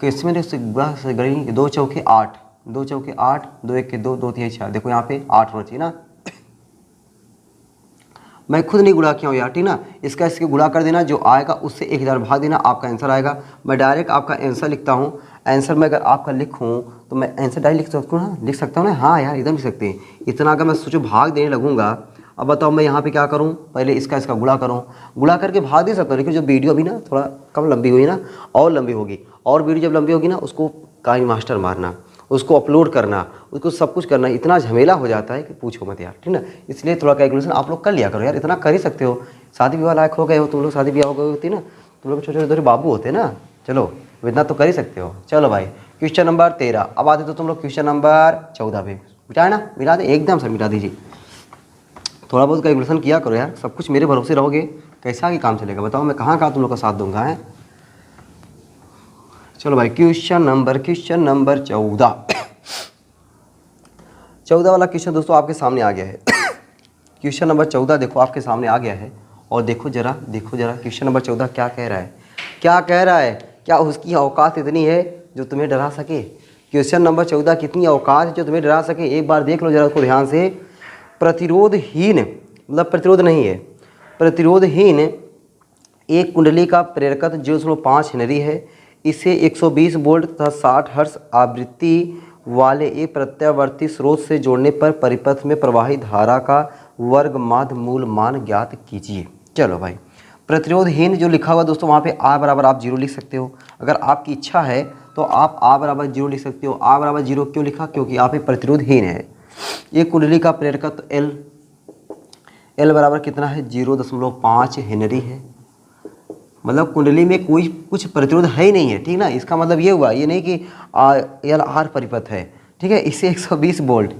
इसमें गुणा से गई 2 चौके 8, 2 चौके 8, 2 1 के 2, 2 3 6, देखो यहाँ पे 8 होना चाहिए ना। मैं खुद नहीं गुणा किया हूँ यार, ठीक ना। इसके गुणा कर देना, जो आएगा उससे 1000 भाग देना, आपका आंसर आएगा। मैं डायरेक्ट आपका आंसर लिखता हूँ। आंसर में अगर आपका लिखूँ तो मैं आंसर डायरेक्ट लिख सकता हूँ ना। हाँ यार, एकदम लिख सकते हैं। इतना अगर मैं सोचो भाग देने लगूंगा, अब बताओ मैं यहाँ पे क्या करूँ, पहले इसका गुणा करूँ, गुणा करके भाग दे सकता हूँ। लेकिन जो वीडियो अभी ना थोड़ा कम लंबी हुई ना, और लंबी होगी, और वीडियो जब लंबी होगी ना, उसको काइन मास्टर मारना, उसको अपलोड करना, उसको सब कुछ करना, इतना झमेला हो जाता है कि पूछो मत यार, ठीक ना। इसलिए थोड़ा कैलकुलेशन आप लोग कर लिया करो यार, इतना कर ही सकते हो। शादी विवाह लायक हो गए हो तुम लोग, शादी विवाह हो गई होती ना, तुम लोग छोटे छोटे बाबू होते ना। चलो इतना तो कर ही सकते हो। चलो भाई क्वेश्चन नंबर 13। अब आते तो तुम लोग क्वेश्चन नंबर 14 पे। मिटाए ना, मिटा दे एकदम से, मिटा दीजिए। थोड़ा बहुत कैलकुलेशन किया करो यार, सब कुछ मेरे भरोसे रहोगे कैसा आगे काम चलेगा बताओ, मैं कहाँ तुम लोग का साथ दूंगा है। चलो भाई क्वेश्चन नंबर 14 14 वाला क्वेश्चन दोस्तों आपके सामने आ गया है। क्वेश्चन नंबर 14 देखो आपके सामने आ गया है। और देखो जरा क्वेश्चन नंबर 14 क्या कह रहा है, क्या कह रहा है। क्या उसकी औकात इतनी है जो तुम्हें डरा सके? क्वेश्चन नंबर 14 कितनी औकात है जो तुम्हें डरा सके? एक बार देख लो जरा उसको ध्यान से। प्रतिरोधहीन मतलब प्रतिरोध नहीं है, प्रतिरोधहीन एक कुंडली का प्रेरकत्व 0.5 हेनरी है। इसे 120 वोल्ट तथा 60 हर्ट्ज आवृत्ति वाले एक प्रत्यावर्ती स्रोत से जोड़ने पर परिपथ में प्रवाहित धारा का वर्ग माध्य मूल मान ज्ञात कीजिए। चलो भाई, प्रतिरोधहीन जो लिखा हुआ दोस्तों वहाँ पे आ बराबर आप 0 लिख सकते हो। अगर आपकी इच्छा है तो आप आ बराबर 0 लिख सकते हो। आ बराबर 0 क्यों लिखा? क्योंकि आप एक प्रतिरोधहीन है। एक कुंडली का प्रेरकत्व एल बराबर कितना है? 0.5 हेनरी है। मतलब कुंडली में कोई कुछ प्रतिरोध है ही नहीं है, ठीक ना। इसका मतलब ये हुआ, ये नहीं कि एल आर परिपथ है, ठीक है। इसे 120 वोल्ट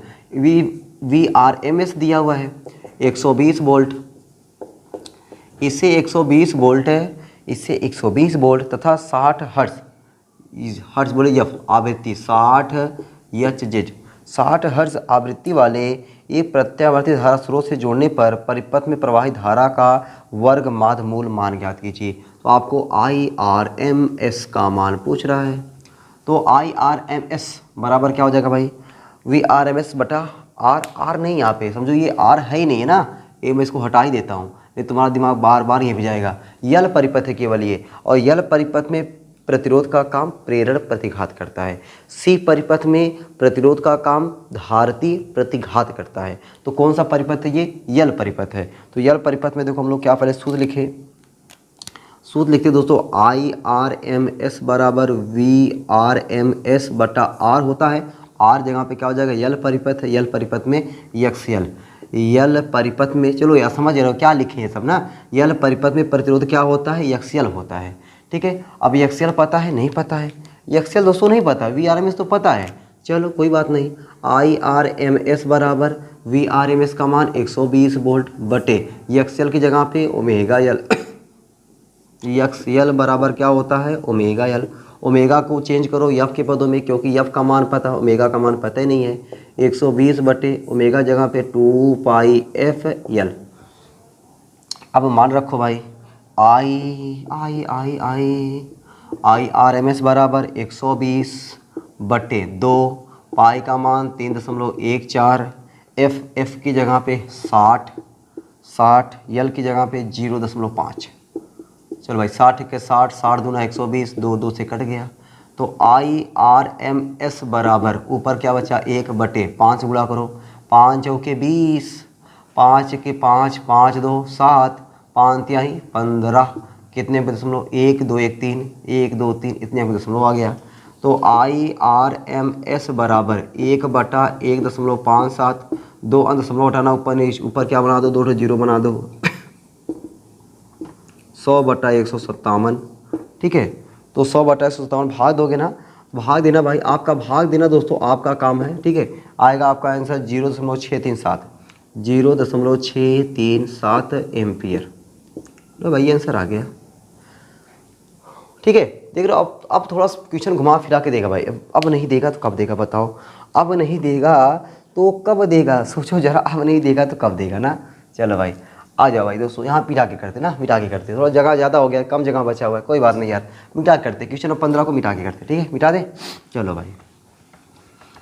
VRMS दिया हुआ है, 120 वोल्ट, इसे 120 वोल्ट है, इससे 120 वोल्ट तथा 60 हर्ट्ज बोले एफ आवृत्ति 60 हर्ट्ज आवृत्ति वाले एक प्रत्यावर्ती धारा स्रोत से जोड़ने पर परिपथ में प्रवाहित धारा का वर्ग माध्य मूल मान ज्ञात कीजिए। तो आपको IRMS का मान पूछ रहा है। तो IRMS बराबर क्या हो जाएगा भाई? VRMS बटा R नहीं यहाँ पे, समझो ये R है ही नहीं है ना, ये मैं इसको हटा ही देता हूँ, ये तुम्हारा दिमाग बार बार यहीं पे जाएगा। यल परिपथ है केवल ये, और यल परिपथ में प्रतिरोध का काम प्रेरण प्रतिघात करता है। सी परिपथ में प्रतिरोध का काम धारती प्रतिघात करता है। तो कौन सा परिपथ है ये? यल परिपथ है। तो यल परिपथ में देखो हम लोग क्या पहले सूत्र लिखे, सूत्र लिखते दोस्तों IRMS बराबर VRMS बटा R होता है। R जगह पे क्या हो जाएगा? यल परिपथ है, यल परिपथ में XL, यल परिपथ में, चलो यार समझ रहे हो क्या लिखे हैं सब ना। यल परिपथ में प्रतिरोध क्या होता है? XL होता है, ठीक है। अब XL पता है? नहीं पता है। XL दोस्तों नहीं पता, VRMS तो पता है। चलो कोई बात नहीं, IRMS बराबर VRMS का मान 120 वोल्ट बटे XL की जगह पे ओमेगा यल, XL बराबर क्या होता है? ओमेगा यल। ओमेगा को चेंज करो यफ के पदों में, क्योंकि यफ का मान पता, ओमेगा का मान पता ही नहीं है। 120 बटे ओमेगा जगह पे 2πfL। अब मान रखो भाई IRMS बराबर 120 बटे 2, पाई का मान 3.14, एफ की जगह पे 60, यल की जगह पे 0.5। चलो भाई 60 के 60 दूना 120, 2 से कट गया। तो IRMS बराबर ऊपर क्या बचा? 1 बटे 5 गुणा करो, 5 चौके 20, 5 के 5, 5 2 7, 5 तिहाई 15, कितने पे दशमलव? 1 2 1 3, 1 2 3, इतने पे दशमलव आ गया। तो IRMS बराबर 1 बटा 1.57, 2 दशमलव हटाना ऊपर क्या बना दो? 2 जीरो बना दो, 100 बटा 157, ठीक है। तो 100 बटा 157 भाग दोगे ना, भाग देना भाई, आपका भाग देना दोस्तों आपका काम है, ठीक है। आएगा आपका आंसर 0.637, 0.637 एम्पियर। लो भाई आंसर आ गया। ठीक है, देख रहे हो। अब थोड़ा क्वेश्चन घुमा फिरा के देगा भाई। अब नहीं देगा तो कब देगा बताओ? अब नहीं देगा तो कब देगा? सोचो जरा, अब नहीं देगा तो कब देगा ना। चलो भाई आ जाओ भाई दोस्तों, यहाँ मिटा के करते ना, मिटा के करते। थोड़ा जगह ज़्यादा हो गया, कम जगह बचा हुआ है, कोई बात नहीं यार, मिटा के करते। क्वेश्चन नंबर 15 को मिटा के करते, ठीक है, मिटा दे। चलो भाई,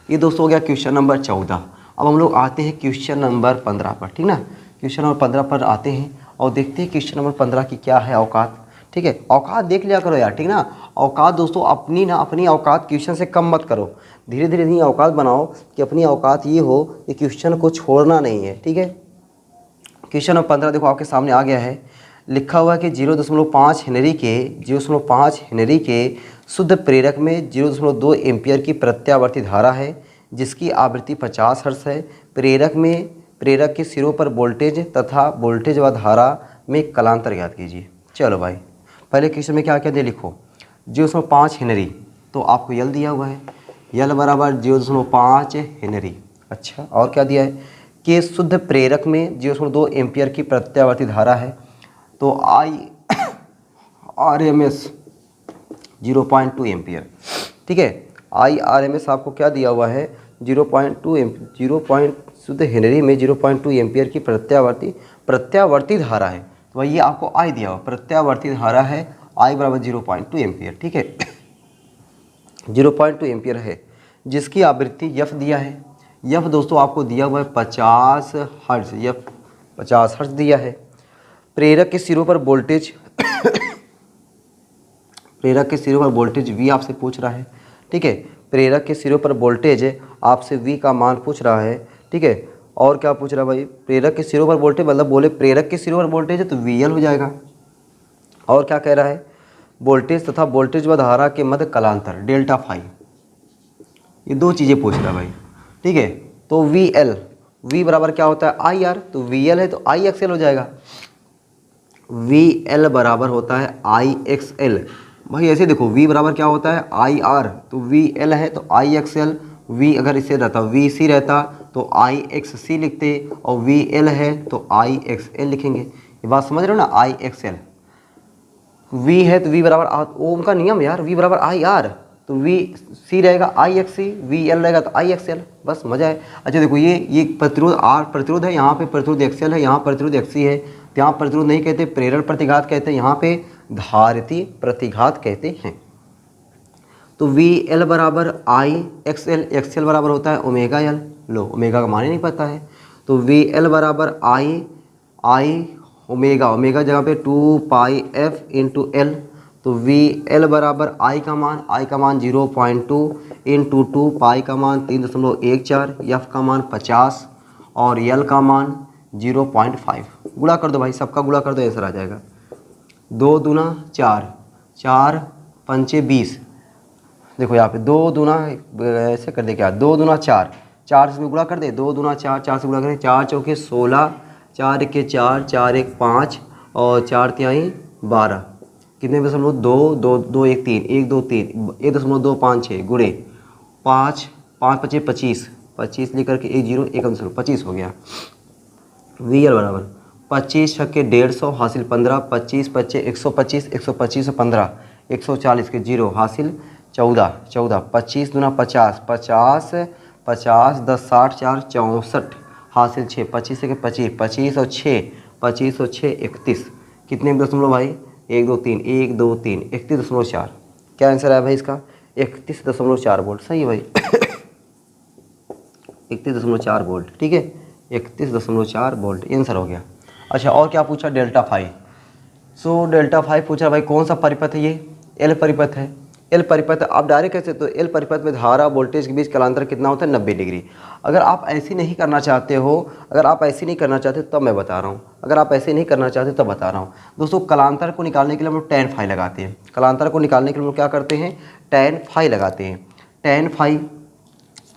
ये दोस्तों हो गया क्वेश्चन नंबर 14। अब हम लोग आते हैं क्वेश्चन नंबर 15 पर, ठीक ना। क्वेश्चन नंबर 15 पर आते हैं और देखते हैं क्वेश्चन नंबर 15 की क्या है औकात। ठीक है, औकात देख लिया करो यार, ठीक ना। औकात दोस्तों अपनी औकात क्वेश्चन से कम मत करो। धीरे धीरे नहीं औकात बनाओ कि अपनी औकात ये हो कि क्वेश्चन को छोड़ना नहीं है, ठीक है। क्वेश्चन नंबर 15 देखो आपके सामने आ गया है। लिखा हुआ है कि 0.5 हेनरी के शुद्ध प्रेरक में 0.2 एम्पियर की प्रत्यावर्ती धारा है, जिसकी आवृत्ति 50 हर्ट्ज है। प्रेरक के सिरों पर वोल्टेज तथा वोल्टेज व धारा में कलांतर ज्ञात कीजिए। चलो भाई, पहले क्वेश्चन में क्या क्या दे लिखो। 0.5 हेनरी, तो आपको यल दिया हुआ है, यल बराबर 0.5 हेनरी। अच्छा, और क्या दिया है कि शुद्ध प्रेरक में 0.2 एम्पियर की प्रत्यावर्ती धारा है, तो IRMS 0.2 एम्पियर। ठीक है, IRMS आपको क्या दिया हुआ है 0.2 शुद्ध हेनरी में 0.2 एम्पियर की प्रत्यावर्ती धारा है। तो ये आपको I दिया हुआ, प्रत्यावर्ती धारा है I बराबर 0.2 एम्पियर। ठीक है, 0.2 एम्पियर है, जिसकी आवृत्ति यफ दिया है। यफ दोस्तों आपको दिया हुआ है 50 हर्ट्ज, यफ 50 हर्ट्ज दिया है। प्रेरक के सिरों पर वोल्टेज प्रेरक के सिरों पर वोल्टेज V आपसे पूछ रहा है। ठीक है, प्रेरक के सिरों पर वोल्टेज आपसे V का मान पूछ रहा है। ठीक है, और क्या पूछ रहा है भाई? प्रेरक के सिरों पर वोल्टेज, मतलब बोले प्रेरक के सिरों पर वोल्टेज है तो VL हो जाएगा। और क्या कह रहा है? वोल्टेज तथा वोल्टेज व धारा के मध्य कलांतर डेल्टा फाई, ये दो चीज़ें पूछ रहा है भाई। ठीक है, तो VL, V बराबर क्या होता है IR, तो VL है तो IXL हो जाएगा। VL बराबर होता है IXL। भाई ऐसे देखो, V बराबर क्या होता है IR, तो VL है तो IXL। V अगर इसे रहता VC रहता तो IXC लिखते, और VL है तो IXL लिखेंगे। ये बात समझ रहे हो ना, IXL। V है तो V बराबर ओम का नियम यार, V बराबर IR, तो VC रहेगा IXC, VL रहेगा तो IXL। बस मजा है। अच्छा देखो, ये प्रतिरोध R प्रतिरोध है, यहाँ पे प्रतिरोध XL है, यहाँ प्रतिरोध XC है। तो यहाँ प्रतिरोध नहीं कहते, प्रेरण प्रतिघात कहते हैं, यहाँ पे धारिती प्रतिघात कहते हैं। तो VL बराबर IXL, XL बराबर होता है ओमेगा L। लो, ओमेगा का मान ही नहीं पता है, तो VL बराबर I ओमेगा जगह पे 2 पाई F इंटू L। तो VL बराबर I का मान 0.2 इंटू 2 पाई का मान 3.14, F का मान 50 और L का मान 0.5। गुणा कर दो भाई, सबका गुणा कर दो, आंसर आ जाएगा। 2 दूना 4, 4 पंचे 20। देखो यहाँ पे 2 दूना ऐसे कर दे क्या, 2 दूना 4, 4 से गुणा कर दे, 2 दूना 4, 4 से गुणा करें, 4 चौके 16, 4 के 4, 4 एक 5 और 4 तिहाई 12। कितने 2 2 2 1 3 1 2 3 1.256 गुणे 5 5 पचे 25, 25 लेकर के 1 0 1 25 हो गया। VL बराबर 25 छक्के 150 हासिल 15, 25 पच्चे 125, 125 15 140 के 0 हासिल 14, 14 25 दूना 50, 50 50 10 60 4 64 हासिल 6, 25 के 25, 25 और 6 25 और 6 31। कितने दशमलव भाई? 1 2 3 1 2 3 31.4। क्या आंसर है भाई इसका? 31.4 वोल्ट। सही है भाई 31.4 वोल्ट। ठीक है, 31.4 वोल्ट आंसर हो गया। अच्छा, और क्या पूछा? Delta phi. So delta phi पूछा भाई, कौन सा परिपथ है ये? एल परिपथ है। एल परिपथ आप डायरेक्ट कैसे, तो एल परिपथ में धारा वोल्टेज के बीच कलांतर कितना होता है? 90 डिग्री। अगर आप ऐसे नहीं करना चाहते हो, अगर आप ऐसे नहीं करना चाहते तब मैं बता रहा हूँ, अगर आप ऐसे नहीं करना चाहते तब बता रहा हूँ दोस्तों। कलांतर को निकालने के लिए हम लोग tan फाई लगाते हैं। कलांतर को निकालने के लिए हम लोग क्या करते हैं? tan फाई लगाते हैं। tan फाई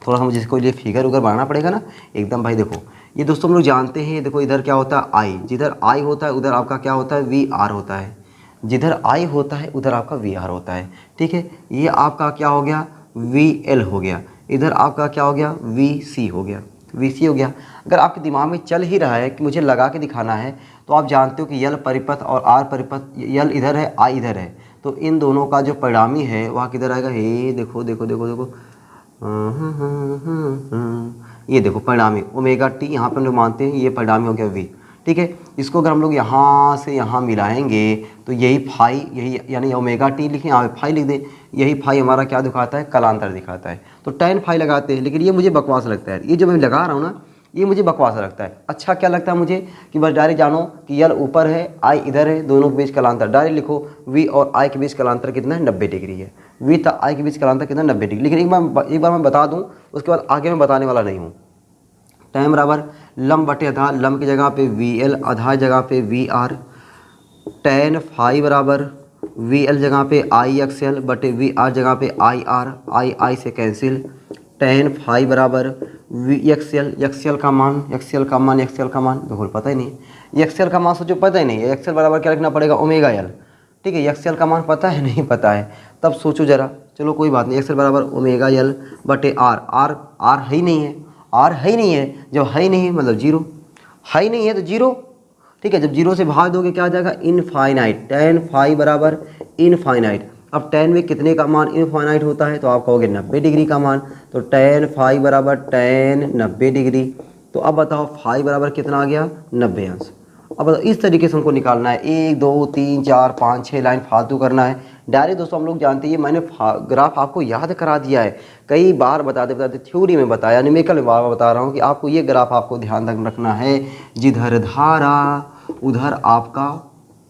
थोड़ा हम जिसको लिए फिगर उगर बनाना पड़ेगा ना एकदम। भाई देखो, ये दोस्तों हम लोग जानते हैं, देखो इधर क्या होता है I, जिधर I होता है उधर आपका क्या होता है? VR होता है। जिधर I होता है उधर आपका VR होता है। ठीक है, ये आपका क्या हो गया? VL हो गया। इधर आपका क्या हो गया? VC हो गया। वी सी हो गया। अगर आपके दिमाग में चल ही रहा है कि मुझे लगा के दिखाना है, तो आप जानते हो कि यल परिपथ और आर परिपथ, यल इधर है, आई इधर है, तो इन दोनों का जो परिणामी है वह किधर आएगा, हे देखो देखो देखो देखो, ये देखो परिणामी ओमेगा टी, यहाँ पर हम लोग मानते हैं ये परिणामी हो गया वी। ठीक है, इसको अगर हम लोग यहाँ से यहाँ मिलाएंगे तो यही फाई, यही यानी ओमेगा टी लिखें, यहाँ पे फाई लिख दें, यही फाई हमारा क्या दिखाता है, कलांतर दिखाता है। तो tan फाई लगाते हैं, लेकिन ये मुझे बकवास लगता है, ये जो मैं लगा रहा हूँ ना, ये मुझे बकवास लगता है। अच्छा क्या लगता है मुझे कि बस डायरेक्ट जानो कि यल ऊपर है, आई इधर है, दोनों के बीच कलांतर डायरेक्ट लिखो, वी और आई के बीच कलांतर कितना है, 90 डिग्री है। वी तथा आई के बीच कलांतर कितना, 90 डिग्री। लेकिन एक बार मैं बता दूँ, उसके बाद आगे मैं बताने वाला नहीं हूँ। टाइम बराबर लम बटे आधा, लम की जगह पे वी एल, आधा जगह पे वी आर। tan फाई बराबर वी एल जगह पे आई एक्स एल बटे वी आर जगह पे आई आर, आई आई से कैंसिल। tan फाई बराबर V X L, X L का मान, एक्स एल का मान, एक्स एल का मान बिल्कुल पता ही नहीं, एक्स एल का मान सोचो पता ही नहीं है, एक्स एल बराबर क्या लिखना पड़ेगा, ओमेगा एल। ठीक है, एक्स एल का मान पता है, नहीं पता है, तब सोचो जरा, चलो कोई बात नहीं, एक्स एल बराबर ओमेगा एल बटे आर, आर आर है ही नहीं है, आर है ही नहीं है, जब है ही नहीं है मतलब जीरो, है ही नहीं है तो जीरो। ठीक है, जब जीरो से भाग दोगे क्या आ जाएगा, इनफाइनाइट। tan फाई बराबर इनफाइनाइट। अब tan में कितने का मान इनफाइनाइट होता है, तो आप कहोगे 90 डिग्री का मान, तो tan फाई बराबर tan 90 डिग्री। तो अब बताओ फाई बराबर कितना आ गया, 90 अंश। अब बताओ इस तरीके से हमको निकालना है, 1 2 3 4 5 6 लाइन फालतू करना है डायरेक्ट। दोस्तों हम लोग जानते हैं, मैंने ग्राफ आपको याद करा दिया है, कई बार बताते बताते थ्योरी में बताया, न्यूमेरिकल में बार बता रहा हूँ कि आपको ये ग्राफ आपको ध्यान रखना है, जिधर धारा उधर आपका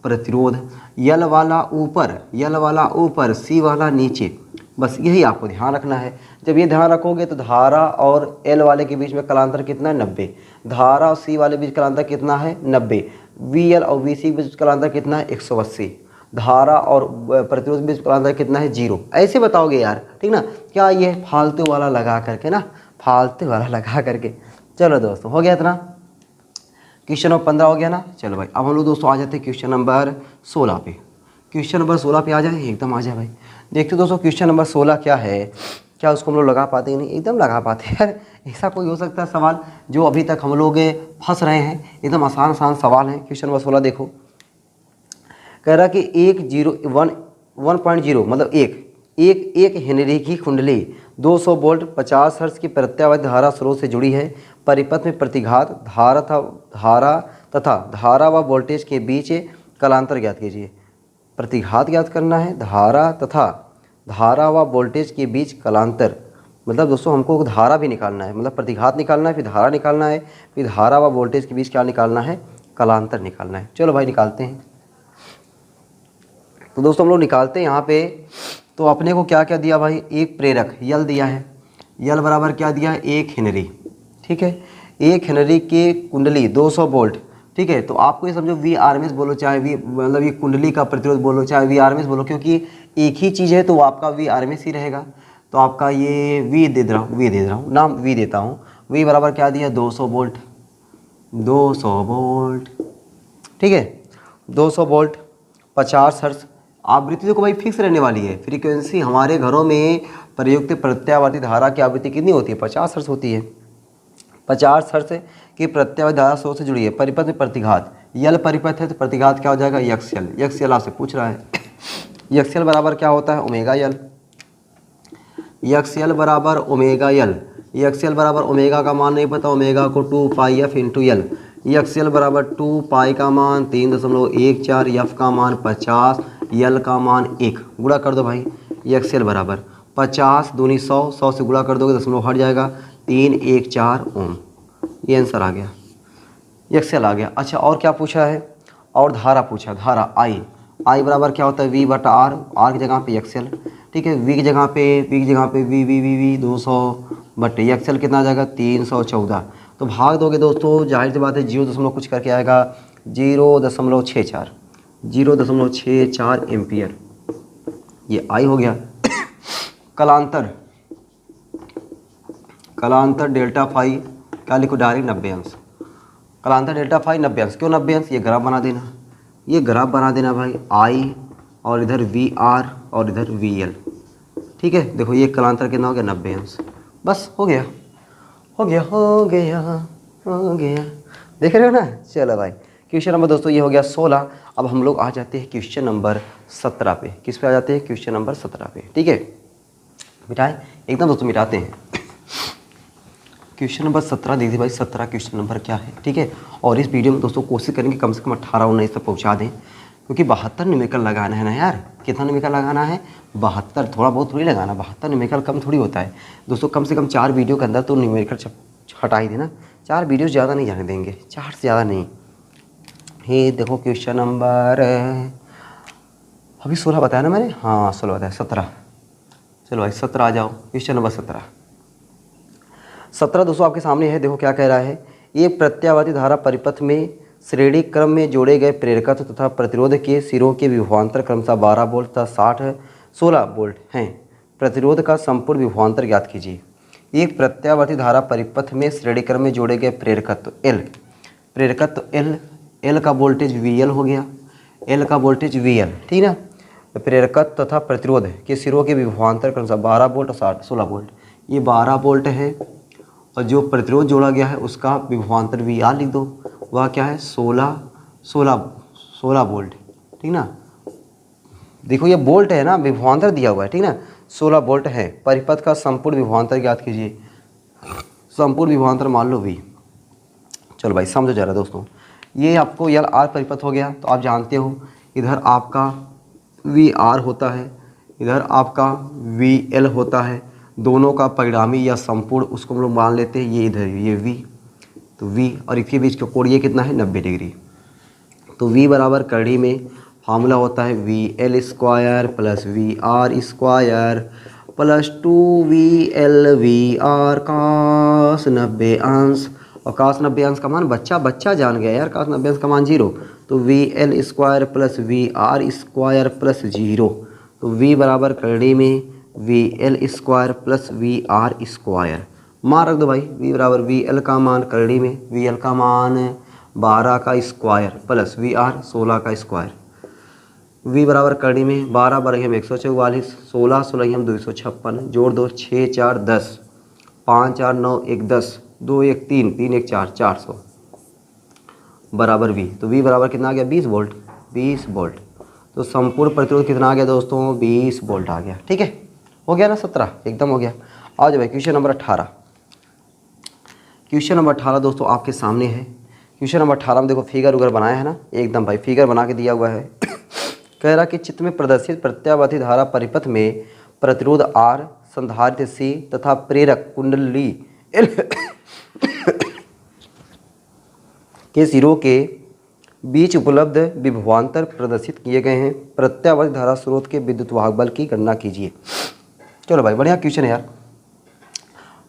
प्रतिरोध, यल वाला ऊपर, यल वाला ऊपर, सी वाला नीचे, बस यही आपको ध्यान रखना है। जब ये ध्यान रखोगे तो धारा और एल वाले के बीच में कलांतर कितना है, 90। धारा और सी वाले बीच कलांतर कितना है, 90। वी एल और वी सी के बीच कलांतर कितना है, 180। धारा और प्रतिरोध के बीच कलांतर कितना है, 0। ऐसे बताओगे यार, ठीक ना, क्या ये फालतू वाला लगा करके ना, फालतू वाला लगा करके। चलो दोस्तों हो गया इतना, क्वेश्चन नंबर 15 हो गया ना। चलो भाई अब हम लोग दोस्तों आ जाते हैं क्वेश्चन नंबर 16 पे। क्वेश्चन नंबर 16 पे आ जाए, एकदम आ जाए भाई। देखते दोस्तों क्वेश्चन नंबर 16 क्या है, क्या उसको हम लोग लगा पाते हैं, नहीं एकदम लगा पाते हैं यार। ऐसा कोई हो सकता है सवाल जो अभी तक हम लोग फंस रहे हैं, एकदम आसान आसान सवाल है। क्वेश्चन नंबर 16 देखो, कह रहा कि 1.0 मतलब एक हेनरी की कुंडली 200 वोल्ट 50 हर्ट्ज की प्रत्यावर्ती धारा स्रोत से जुड़ी है। परिपथ में प्रतिघात धारा तथा धारा व वोल्टेज के बीच कलांतर ज्ञात कीजिए। प्रतिघात ज्ञात करना है, धारा तथा धारा व वोल्टेज के बीच कलांतर, मतलब दोस्तों हमको धारा भी निकालना है, मतलब प्रतिघात निकालना है, फिर धारा निकालना है, फिर धारा व वोल्टेज के बीच क्या निकालना है, कलांतर निकालना है। चलो भाई निकालते हैं। तो दोस्तों हम लोग निकालते हैं यहाँ पे। तो अपने को क्या क्या दिया भाई, एक प्रेरक यल दिया है, यल बराबर क्या दिया है, 1 हेनरी। ठीक है, 1 हेनरी की कुंडली 200 वोल्ट। ठीक है, तो आपको ये समझो वी आर एम एस बोलो, चाहे वी मतलब ये कुंडली का प्रतिरोध बोलो, चाहे वी आर एम एस बोलो, क्योंकि एक ही चीज़ है तो वो आपका वी आर एम एस ही रहेगा। तो आपका ये वी दे रहा हूँ, नाम वी देता हूँ। वी बराबर क्या दिया, 200 वोल्ट, 200 वोल्ट। ठीक है, 200 वोल्ट 50 हर्ट्ज। आवृत्ति देखो भाई फिक्स रहने वाली है, फ्रीक्वेंसी हमारे घरों में प्रयुक्त प्रत्यावर्ती धारा की आवृत्ति कितनी होती है, 50 हर्ट्ज होती है। 50 हर्ट्ज की प्रत्यावर्ती धारा स्रोत से जुड़ी है। परिपथ में प्रतिघात, यल परिपथ है तो प्रतिघात क्या हो जाएगा, एक्सएल। एक्सएल आपसे पूछ रहा है, एक्सएल बराबर क्या होता है, ओमेगा यल। एक्सएल बराबर ओमेगा यल। एक्सएल बराबर ओमेगा का मान नहीं पता, ओमेगा को 2 पाई एफ इंटू यल। एक्सएल बराबर 2 पाई का मान 3.14, एफ का मान 50, यल का मान 1। गुणा कर दो भाई, एक्सएल बराबर 50 दूनी 100, 100 से गुणा कर दोगे दशमलव हट जाएगा, 314 ओम। ये आंसर आ गया, एक्सएल आ गया। अच्छा और क्या पूछा है, और धारा पूछा, धारा आई। आई बराबर क्या होता है, वी बटा आर, आर की जगह पे एक्सएल। ठीक है, वी की जगह पे वी 200 बटे एक्सएल कितना आ जाएगा, 314। तो भाग दोगे दोस्तों, जाहिर सी बात है 0 कुछ करके आएगा, 0.64 एम्पियर। ये आई हो गया। कलांतर डेल्टा फाई क्या लिखो, डायरेक्ट 90 अंश। कलांतर डेल्टा फाई 90 अंश, क्यों 90 अंश, ये ग्राफ बना देना, ये ग्राफ बना देना भाई, आई और इधर वी आर और इधर वी एल। ठीक है, देखो ये कलांतर कितना हो गया, 90 अंश। बस हो गया, हो गया हो गया हो गया, देख रहे हो ना। चलो भाई, क्वेश्चन नंबर दोस्तों ये हो गया 16। अब हम लोग आ जाते हैं क्वेश्चन नंबर 17 पे। किस पे आ जाते हैं? क्वेश्चन नंबर 17 पे। ठीक है, मिटाए एकदम दोस्तों, मिटाते हैं। क्वेश्चन नंबर 17 देखिए भाई, 17 क्वेश्चन नंबर क्या है। ठीक है, और इस वीडियो में दोस्तों कोशिश करेंगे कम से कम 18-19 तक पहुँचा दें, क्योंकि 72 न्यूमेरिकल लगाना है ना यार। कितना न्यूमेरिकल लगाना है? 72। थोड़ा बहुत थोड़ी लगाना, 72 न्यूमेरिकल कम थोड़ी होता है दोस्तों। कम से कम 4 वीडियो के अंदर तो न्यूमेरिकल हटा ही देना। 4 वीडियो ज़्यादा नहीं जाने देंगे, 4 से ज़्यादा नहीं। ये देखो क्वेश्चन नंबर अभी 16 बताया ना मैंने, हाँ 16 बताया, 17। चलो भाई 17 आ जाओ। क्वेश्चन नंबर 17 दोस्तों आपके सामने है। देखो क्या कह रहा है, एक प्रत्यावर्ती धारा परिपथ में श्रेणी क्रम में जोड़े गए प्रेरकत्व तथा प्रतिरोध के सिरों के विभवांतर क्रमशः 12 वोल्ट तथा 16 वोल्ट हैं। प्रतिरोध का संपूर्ण विभवांतर ज्ञात कीजिए। एक प्रत्यावर्ती धारा परिपथ में श्रेणी क्रम में जोड़े गए प्रेरकत्व L का वोल्टेज VL हो गया, L का वोल्टेज VL, ठीक ना। प्रेरकत्व तथा प्रतिरोध के सिरों के विभवांतर क्रमशः 12 वोल्ट और 16 वोल्ट। ये 12 वोल्ट है, और जो प्रतिरोध जोड़ा गया है उसका विभवांतर VR लिख दो, वह क्या है 16 वोल्ट, ठीक ना। देखो ये वोल्ट है ना, विभवांतर दिया हुआ है, ठीक ना। 16 वोल्ट है। परिपथ का संपूर्ण विभवांतर ज्ञात कीजिए। संपूर्ण विभवांतर मान लो V। चलो भाई समझो जरा दोस्तों, ये आपको यार R परिपथ हो गया, तो आप जानते हो इधर आपका VR होता है, इधर आपका VL होता है। दोनों का परिणामी या संपूर्ण उसको हम लोग मान लेते हैं, ये इधर ये V, तो V और इसके बीच का कोण ये कितना है 90 डिग्री। तो V बराबर करड़ी में फार्मूला होता है VL square plus VR square plus 2VL VR cos 90 अंश, और cos 90 अंश का मान बच्चा जान गया यार, cos 90 अंश का मान 0। तो VL square plus VR square plus 0। तो V बराबर करड़ी में VL square plus VR square मान रख दो भाई। V बराबर VL का मान करड़ी में VL का मान 12 का स्क्वायर प्लस VR 16 का स्क्वायर। V बराबर करड़ी में 12 बरगे हम 144, 16 16 हम 256, जोड़ दो 6 4 10, 5 4 9 1 10, 2 1 3 3 1 4 400 बराबर V। तो V बराबर कितना आ गया 20 वोल्ट, 20 वोल्ट। तो संपूर्ण प्रतिरोध कितना आ गया दोस्तों 20 वोल्ट आ गया। ठीक है, हो गया ना 17, एकदम हो गया। आ जाओ भाई क्वेश्चन नंबर 18। क्वेश्चन नंबर 18 दोस्तों आपके सामने है। क्वेश्चन नंबर 18 में देखो फिगर उगर बनाया है ना, एकदम भाई फिगर बना के दिया हुआ है। कह रहा कि चित्र में प्रदर्शित प्रत्यावर्ती धारा परिपथ में प्रतिरोध R, संधारित्र C तथा प्रेरक कुंडली L के सिरों के बीच उपलब्ध विभवांतर प्रदर्शित किए गए हैं। प्रत्यावर्ती धारा स्रोत के विद्युत वाहक बल की गणना कीजिए। चलो भाई बढ़िया क्वेश्चन है यार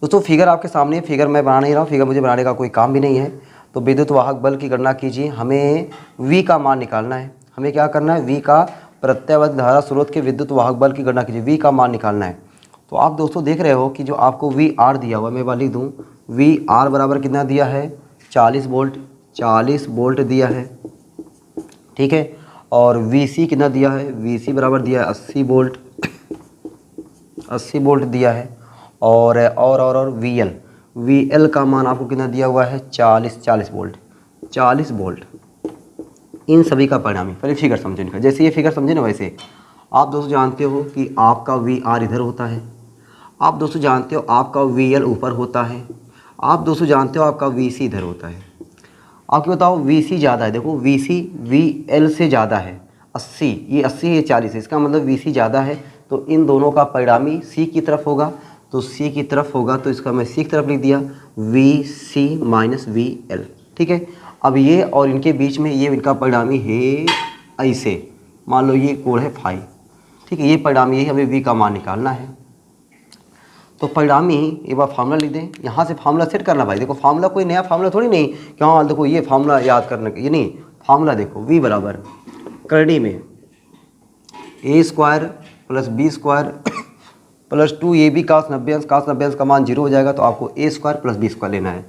दोस्तों। फिगर आपके सामने, फिगर मैं बना नहीं रहा हूँ, फिगर मुझे बनाने का कोई काम भी नहीं है। तो विद्युत वाहक बल की गणना कीजिए। हमें V का मान निकालना है। हमें क्या करना है, V का प्रत्यावर्ती धारा स्रोत के विद्युत वाहक बल की गणना कीजिए, V का मान निकालना है। तो आप दोस्तों देख रहे हो कि जो आपको VR दिया हुआ, मैं लिख दूँ VR बराबर कितना दिया है 40 वोल्ट, 40 वोल्ट दिया है, ठीक है। और VC कितना दिया है, VC बराबर दिया है 80 वोल्ट, 80 वोल्ट दिया है। और VL का मान आपको कितना दिया हुआ है 40 वोल्ट, 40 वोल्ट। इन सभी का परिणामी, पहले फिगर समझो इनका। जैसे ये फिगर समझे ना, वैसे आप दोस्तों जानते हो कि आपका VR इधर होता है, आप दोस्तों जानते हो आपका VL ऊपर होता है, आप दोस्तों जानते हो आपका VC इधर होता है। आपको बताओ VC ज़्यादा है, देखो VC VL से ज़्यादा है 80, ये 80 है, ये 40 है, इसका मतलब VC ज़्यादा है। तो इन दोनों का परिणामी C की तरफ होगा, तो C की तरफ होगा, तो इसका मैं C की तरफ लिख दिया VC माइनस VL, ठीक है। अब ये और इनके बीच में ये इनका परिणामी है ऐसे, मान लो ये कोण है फाई, ठीक है। ये परिणामी यही हमें V का मान निकालना है। तो परिणामी एक बार फार्मूला लिख दें, यहाँ से फार्मूला सेट करना भाई। देखो फार्मूला कोई नया फार्मूला थोड़ी नहीं कि हाँ देखो ये फार्मूला याद करने का, ये नहीं। फार्मूला देखो V बराबर करड़ी में A square plus B square plus 2AB cos 90 अंश, cos 90 अंश का मान 0 हो जाएगा, तो आपको A square plus B square लेना है।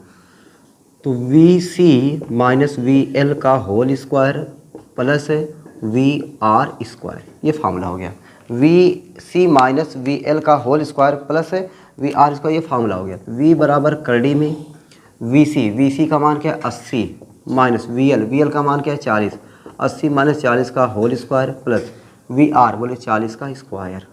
तो VC माइनस VL का whole square plus VR square, ये फार्मूला हो गया। VC माइनस VL का whole square plus V R इसका ये फार्मूला हो गया। V बराबर करड़ी में VC का मान क्या है 80 माइनस VL का मान क्या है 40, 80 माइनस 40 का होल स्क्वायर प्लस VR बोले 40 का स्क्वायर।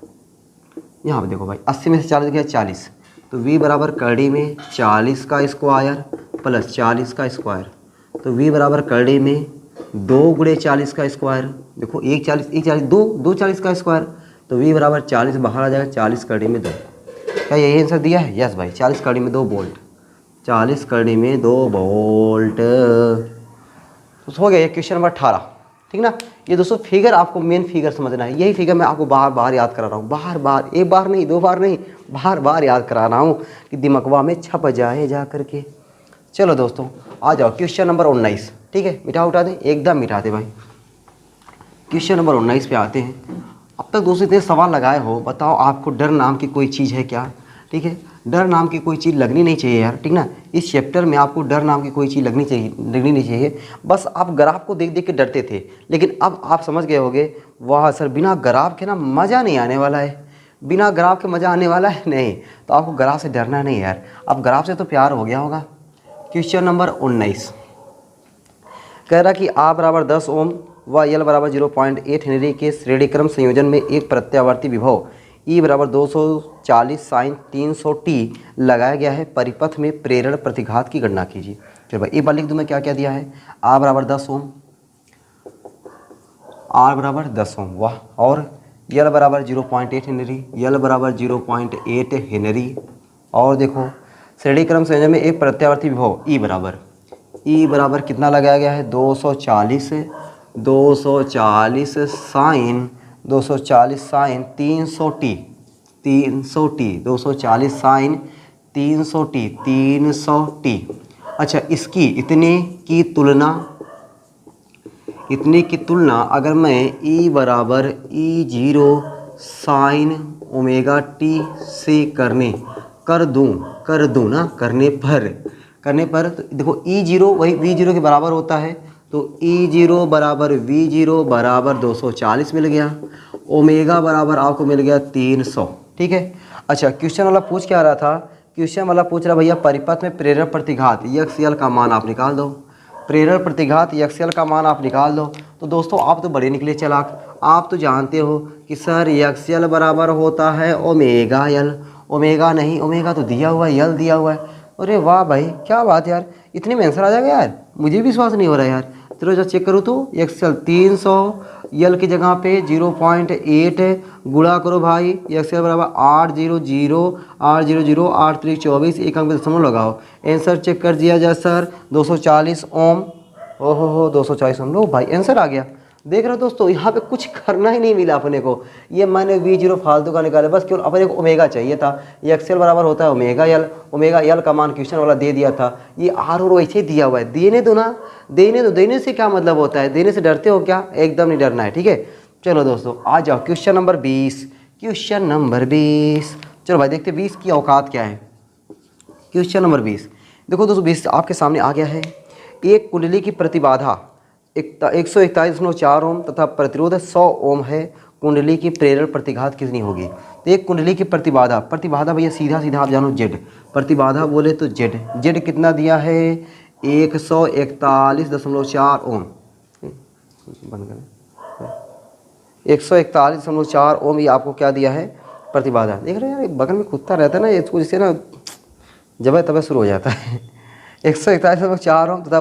यहाँ पे देखो भाई 80 में से 40 गया 40, तो V बराबर करड़ी में 40 का स्क्वायर प्लस 40 का स्क्वायर, तो V बराबर करड़ी में 2 गुणे 40 का स्क्वायर। देखो एक 40 दो 40 का स्क्वायर, तो V बराबर 40 बाहर आ जाएगा, 40 करड़ी में 2। क्या यही आंसर दिया है? यस भाई, 40 करड़ी में 2 वोल्ट, 40 करड़ी में 2 वोल्ट। तो हो गया ये क्वेश्चन नंबर 18, ठीक ना। ये दोस्तों फिगर आपको मेन फिगर समझना है, यही फिगर मैं आपको बार बार याद करा रहा हूँ, बार एक बार नहीं 2 बार नहीं, बार याद करा रहा हूँ कि दिमागवा में छप जाए जा करके। चलो दोस्तों आ जाओ क्वेश्चन नंबर 19, ठीक है। मिटा उठा दे, एकदम मिटा दे भाई। क्वेश्चन नंबर 19 पे आते हैं। अब तक दोस्तों इतने सवाल लगाए हो, बताओ आपको डर नाम की कोई चीज़ है क्या? ठीक है, डर नाम की कोई चीज़ लगनी नहीं चाहिए यार, ठीक ना। इस चैप्टर में आपको डर नाम की कोई चीज़ लगनी नहीं चाहिए। बस आप ग्राफ को देख देख के डरते थे, लेकिन अब आप समझ गए होगे वाह सर बिना ग्राफ के ना मज़ा नहीं आने वाला है, बिना ग्राफ के मज़ा आने वाला है नहीं। तो आपको ग्राफ से डरना नहीं यार, अब ग्राफ से तो प्यार हो गया होगा। क्वेश्चन नंबर 19 कह रहा कि A बराबर 10 ओम व L बराबर 0.8 हेनरी के श्रेणीक्रम संयोजन में एक प्रत्यावर्ती विभव E बराबर 240 साइन 300t लगाया गया है। परिपथ में प्रेरण प्रतिघात की गणना कीजिए। चलो भाई एक बार लिख दूँ मैं क्या क्या दिया है। A बराबर 10 ओम, R बराबर 10 ओम, वाह। और L बराबर 0.8 हेनरी, L बराबर 0.8 हेनरी। और देखो श्रेणीक्रम संयोजन में एक प्रत्यावर्ती विभव E बराबर कितना लगाया गया है 240 साइन 300t 240 साइन 300t। अच्छा इतने की तुलना अगर मैं E बराबर E0 साइन ओमेगा t से कर दूँ ना, करने पर तो देखो E0 वही V0 के बराबर होता है, तो E0 बराबर V0 बराबर 240 मिल गया, ओमेगा बराबर आपको मिल गया 300, ठीक है। अच्छा क्वेश्चन वाला पूछ क्या रहा था, क्वेश्चन वाला पूछ रहा भैया परिपथ में प्रेरण प्रतिघात XL का मान आप निकाल दो, प्रेरण प्रतिघात XL का मान आप निकाल दो। तो दोस्तों आप तो बड़े निकले चालाक, आप तो जानते हो कि सर XL बराबर होता है ओमेगा L, ओमेगा नहीं, ओमेगा तो दिया हुआ है, L दिया हुआ है। अरे वाह भाई क्या बात यार, इतने में आंसर आ जाएगा यार, मुझे विश्वास नहीं हो रहा यार। चलो जब चेक करूँ तो XL 300, L की जगह पे 0.8 गुणा करो भाई, XL बराबर 800 8 3 24, एक अंक में दशमलव लगाओ, आंसर चेक कर दिया जाए सर 240 ओम। ओहो 240 ओम, लो भाई आंसर आ गया। देख रहे हो दोस्तों यहाँ पे कुछ करना ही नहीं मिला अपने को, ये मैंने V0 फालतू का निकाला, बस केवल अपने को ओमेगा चाहिए था। XL बराबर होता है ओमेगा L का मान क्वेश्चन वाला दे दिया था, ये R और वैसे ही दिया हुआ है, देने दो ना, देने से क्या मतलब होता है, देने से डरते हो क्या? एकदम नहीं डरना है, ठीक है। चलो दोस्तों आ जाओ क्वेश्चन नंबर 20, क्वेश्चन नंबर 20। चलो भाई देखते 20 की औकात क्या है। क्वेश्चन नंबर 20 देखो दोस्तों 20 आपके सामने आ गया है। एक कुंडली की प्रतिबाधा 141.4 ओम तथा प्रतिरोध 100 ओम है, कुंडली की प्रेरण प्रतिघात कितनी होगी? तो एक कुंडली की प्रतिबाधा भैया सीधा आप जानो Z, प्रतिबाधा बोले तो Z कितना दिया है 141.4 ओम, 141.4 ओम, ये आपको क्या दिया है प्रतिबाधा। देख रहे हैं यार बगल में कुत्ता रहता है ना, इसको जिससे ना जब तब शुरू हो जाता है। 141.4 ओम तथा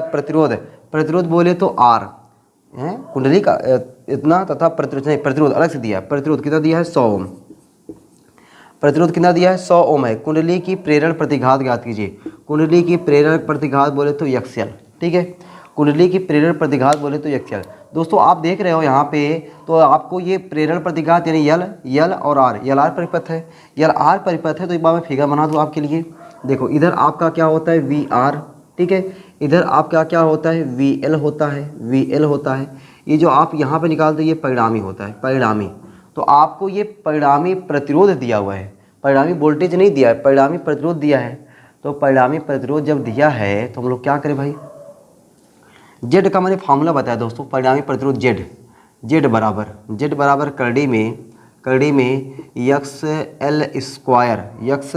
प्रतिरोध बोले तो R है, कुंडली का इतना तथा प्रतिरोध अलग से दिया है, प्रतिरोध कितना दिया है 100 ओम, प्रतिरोध कितना दिया है 100 ओम है। कुंडली की प्रेरण प्रतिघात ज्ञात कीजिए, कुंडली की प्रेरण प्रतिघात बोले तो XL, ठीक है, कुंडली की प्रेरण प्रतिघात बोले तो XL। दोस्तों आप देख रहे हो यहाँ पे, तो आपको ये प्रेरण प्रतिघात यानी L और R, LR परिपथ है, LR परिपथ है, तो एक बार मैं फिगर बना दूँ आपके लिए। देखो इधर आपका क्या होता है VR, ठीक है, इधर आपका क्या होता है VL होता है, ये जो आप यहाँ पे निकालते हो ये परिणामी होता है, परिणामी। तो आपको ये परिणामी प्रतिरोध दिया हुआ है, परिणामी वोल्टेज नहीं दिया है, परिणामी प्रतिरोध दिया है। तो परिणामी प्रतिरोध जब दिया है तो हम लोग क्या करें भाई, Z का मैंने फार्मूला बताया दोस्तों, परिणामी प्रतिरोध Z बराबर करड़ी में कड़ी में X L square, X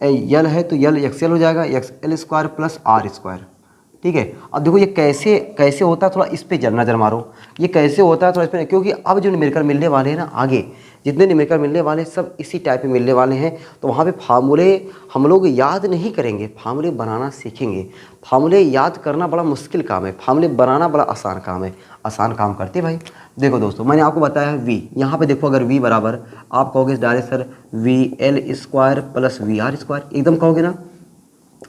L है तो यल एक्स एल हो जाएगा, X L square plus R square. ठीक है, अब देखो ये कैसे कैसे होता है, थोड़ा इस पे नज़र मारो, ये कैसे होता है थोड़ा इस पे, क्योंकि अब जो न्यूमेरिकल मिलने वाले हैं ना, आगे जितने न्यूमेरिकल मिलने वाले हैं सब इसी टाइप में मिलने वाले हैं। तो वहाँ पे फार्मूले हम लोग याद नहीं करेंगे, फार्मूले बनाना सीखेंगे। फार्मूले याद करना बड़ा मुश्किल काम है, फार्मूले बनाना बड़ा आसान काम है। आसान काम करते भाई। देखो दोस्तों, मैंने आपको बताया v, यहाँ पे देखो अगर v बराबर, आप कहोगे direct sir V L square plus V R square, एकदम कहोगे ना।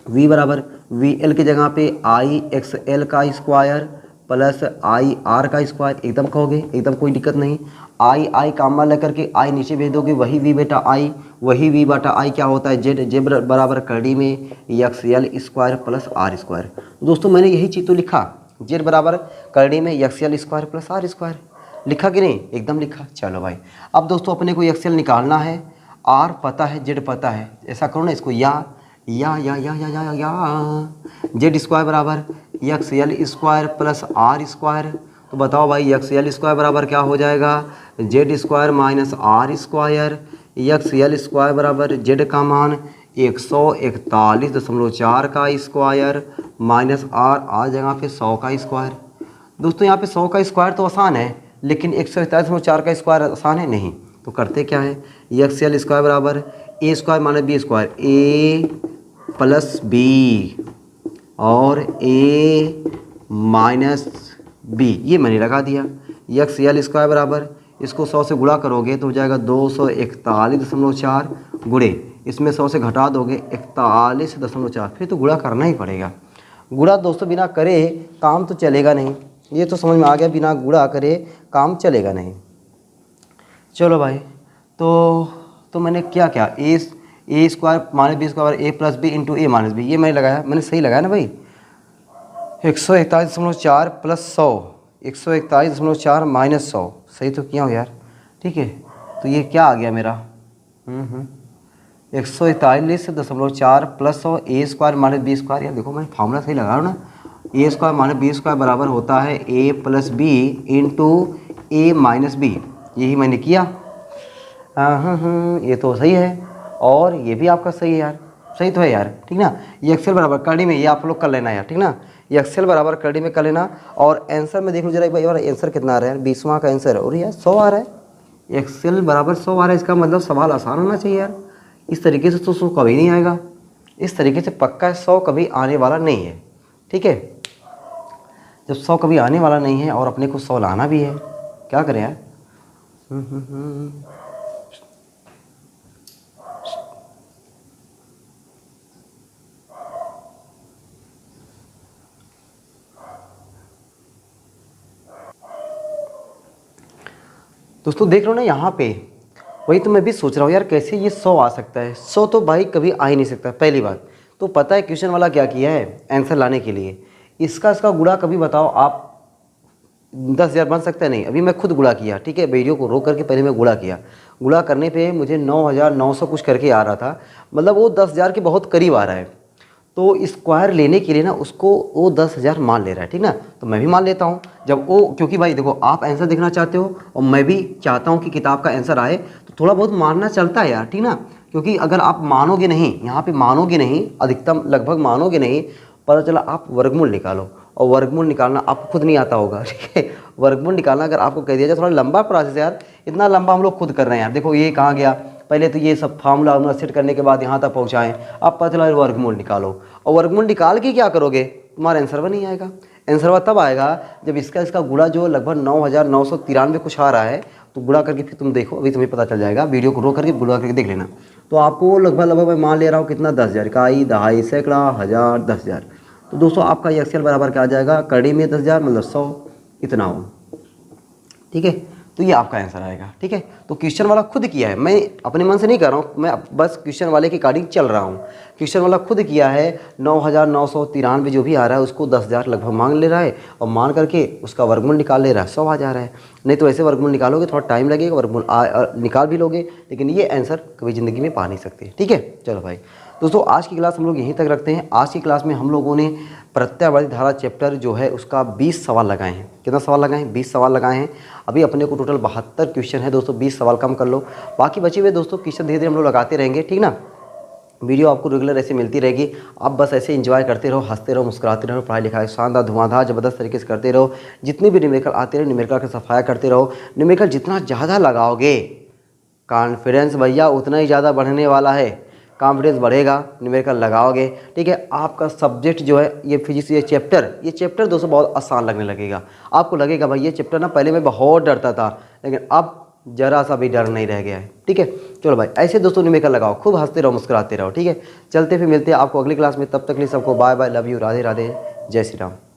v बराबर वी एल की जगह पे आई एक्स एल का स्क्वायर प्लस आई आर का स्क्वायर, एकदम कहोगे, एकदम कोई दिक्कत नहीं। आई कामा लेकर के आई नीचे भेज दोगे, वही v बेटा आई, वही v बटा आई क्या होता है जेड, जेड बराबर कड़ी में X L square plus R square. दोस्तों मैंने यही चीज़ तो लिखा, जेड बराबर कड़ी में X L square plus R square, लिखा कि नहीं, एकदम लिखा। चलो भाई, अब दोस्तों अपने को एक्स एल निकालना है, आर पता है, जेड पता है, ऐसा करो ना इसको या जेड स्क्वायर बराबर X L square plus R square. तो बताओ भाई एक्स एल स्क्वायर बराबर क्या हो जाएगा, z square minus r square. X L square बराबर जेड का मान 141.4 का स्क्वायर माइनस आर जगह पे 100 का स्क्वायर। दोस्तों यहाँ पे 100 का स्क्वायर तो आसान है, लेकिन 141.4 का स्क्वायर आसान है नहीं। तो करते क्या है, एक्स एल स्क्वायर बराबर ए स्क्वायर माइनस बी स्क्वायर, ए प्लस बी और ए माइनस बी, ये मैंने लगा दिया। एक्स एल स्क्वायर बराबर, इसको 100 से गुणा करोगे तो हो जाएगा 241.4 गुणे, इसमें 100 से घटा दोगे 41.4, फिर तो गुणा करना ही पड़ेगा। गुणा दोस्तों बिना करे काम तो चलेगा नहीं, ये तो समझ में आ गया, बिना गुणा करे काम चलेगा नहीं। चलो भाई, तो मैंने क्या क्या, ए स्क्वायर माइनस बी स्क्वायर ए प्लस बी इंटू ए माइनस बी, ये मैंने लगाया, मैंने सही लगाया ना भाई। 141.4 प्लस 100, 141.4 माइनस 100, सही तो किया हो यार। ठीक है, तो ये क्या आ गया मेरा 141.4 प्लस 100 ए स्क्वायर माइनस बी स्क्वायर। यार देखो मैंने फार्मूला सही लगा रहा हूँ ना, ए स्क्वायर माइनस बी स्क्वायर बराबर होता है ए प्लस बी इंटू ए माइनस बी, यही मैंने किया। ये तो सही है और ये भी आपका सही है यार, सही तो है यार, ठीक ना। ये एक्सेल बराबर कड़ी में, ये आप लोग कर लेना यार, ठीक ना। ये एक्सेल बराबर कड़ी में कर लेना, और आंसर में देख लो जरा भाई, यार आंसर कितना आ रहा है यार, 20वां का आंसर है, और यार 100 आ रहा है। एक्सेल बराबर 100 आ रहा है, इसका मतलब सवाल आसान होना चाहिए यार। इस तरीके से तो 100 कभी नहीं आएगा, इस तरीके से पक्का 100 कभी आने वाला नहीं है। ठीक है, जब 100 कभी आने वाला नहीं है और अपने को 100 लाना भी है, क्या करें यार। दोस्तों देख लो ना यहाँ पे, वही तो मैं भी सोच रहा हूँ यार, कैसे ये 100 आ सकता है। 100 तो भाई कभी आ ही नहीं सकता। पहली बात तो पता है क्वेश्चन वाला क्या किया है, आंसर लाने के लिए इसका गुणा कभी बताओ आप 10,000 बन सकता है नहीं। अभी मैं खुद गुणा किया, ठीक है, वीडियो को रोक करके पहले मैं गुणा किया। गुणा करने पे मुझे 9,900 कुछ करके आ रहा था, मतलब वो 10,000 के बहुत करीब आ रहा है। तो स्क्वायर लेने के लिए ना उसको वो 10,000 मान ले रहा है, ठीक ना। तो मैं भी मान लेता हूँ जब वो, क्योंकि भाई देखो आप आंसर देखना चाहते हो और मैं भी चाहता हूँ कि किताब का आंसर आए, तो थोड़ा बहुत मानना चलता है यार, ठीक ना। क्योंकि अगर आप मानोगे नहीं, यहाँ पे मानोगे नहीं, अधिकतम लगभग मानोगे नहीं, पता चला आप वर्गमूल निकालो, और वर्गमूल निकालना आपको खुद नहीं आता होगा, ठीक है। वर्गमूल निकालना अगर आपको कह दिया जाए, थोड़ा लंबा प्रोसेस है यार, इतना लंबा हम लोग खुद कर रहे हैं यार। देखो ये कहाँ गया, पहले तो ये सब फार्मूला सेट करने के बाद यहाँ तक पहुँचाएँ, अब पता चला वर्गमूल निकालो, और वर्गमूल निकाल के क्या करोगे, तुम्हारा आंसर नहीं आएगा। आंसर तब आएगा जब इसका गुणा जो लगभग 9,993 कुछ आ रहा है, तो गुणा करके फिर तुम देखो, अभी तुम्हें पता चल जाएगा, वीडियो को रोक करके गुणा करके देख लेना। तो आपको लगभग मैं मान ले रहा हूँ कितना, 10,000 इकाई, दहाई, सैकड़ा, हज़ार, 10,000। तो दोस्तों आपका ये एक्सेल बराबर क्या आ जाएगा, कड़ी में 10,000 मतलब 100, इतना हो, ठीक है। तो ये आपका आंसर आएगा, ठीक है। तो क्वेश्चन वाला खुद किया है, मैं अपने मन से नहीं कर रहा हूँ, मैं बस क्वेश्चन वाले के अकॉर्डिंग चल रहा हूँ। क्वेश्चन वाला खुद किया है, 9,993 जो भी आ रहा है उसको 10,000 लगभग मांग ले रहा है, और मान करके उसका वर्गमूल निकाल ले रहा है, 100 आ जा रहा है। नहीं तो ऐसे वर्गमूल निकालोगे थोड़ा टाइम लगेगा, वर्गमूल निकाल भी लोगे, लेकिन ये आंसर कभी ज़िंदगी में पा नहीं सकते, ठीक है। चलो भाई दोस्तों, आज की क्लास हम लोग यहीं तक रखते हैं। आज की क्लास में हम लोगों ने प्रत्यावर्ती धारा चैप्टर जो है उसका 20 सवाल लगाए हैं। कितना सवाल लगाए हैं, 20 सवाल लगाए हैं। अभी अपने को टोटल 72 क्वेश्चन है दोस्तों, 20 सवाल कम कर लो, बाकी बचे हुए दोस्तों क्वेश्चन धीरे धीरे हम लोग लगाते रहेंगे, ठीक ना। वीडियो आपको रेगुलर ऐसे मिलती रहेगी, आप बस ऐसे एंजॉय करते रहो, हंसते रहो, मुस्कुराते रहो, पढ़ाई लिखाई शानदार धुआंधार ज़बरदस्त तरीके से करते रहो। जितनी भी न्यूमेरिकल आते रहे न्यूमेरिकल का सफाया करते रहो। न्यूमेरिकल जितना ज़्यादा लगाओगे कॉन्फिडेंस भैया उतना ही ज़्यादा बढ़ने वाला है, कॉन्फिडेंस बढ़ेगा न्यूमेरिकल लगाओगे, ठीक है। आपका सब्जेक्ट जो है ये फिजिक्स, ये चैप्टर दोस्तों बहुत आसान लगने लगेगा। आपको लगेगा भाई ये चैप्टर ना पहले मैं बहुत डरता था, लेकिन अब जरा सा भी डर नहीं रह गया है, ठीक है। चलो भाई ऐसे दोस्तों न्यूमेरिकल लगाओ, खूब हंसते रहो, मुस्कुराते रहो, ठीक है। चलते फिर मिलते हैं आपको अगली क्लास में, तब तक के लिए सबको bye bye, love you, Radhe Radhe, जय श्री राम।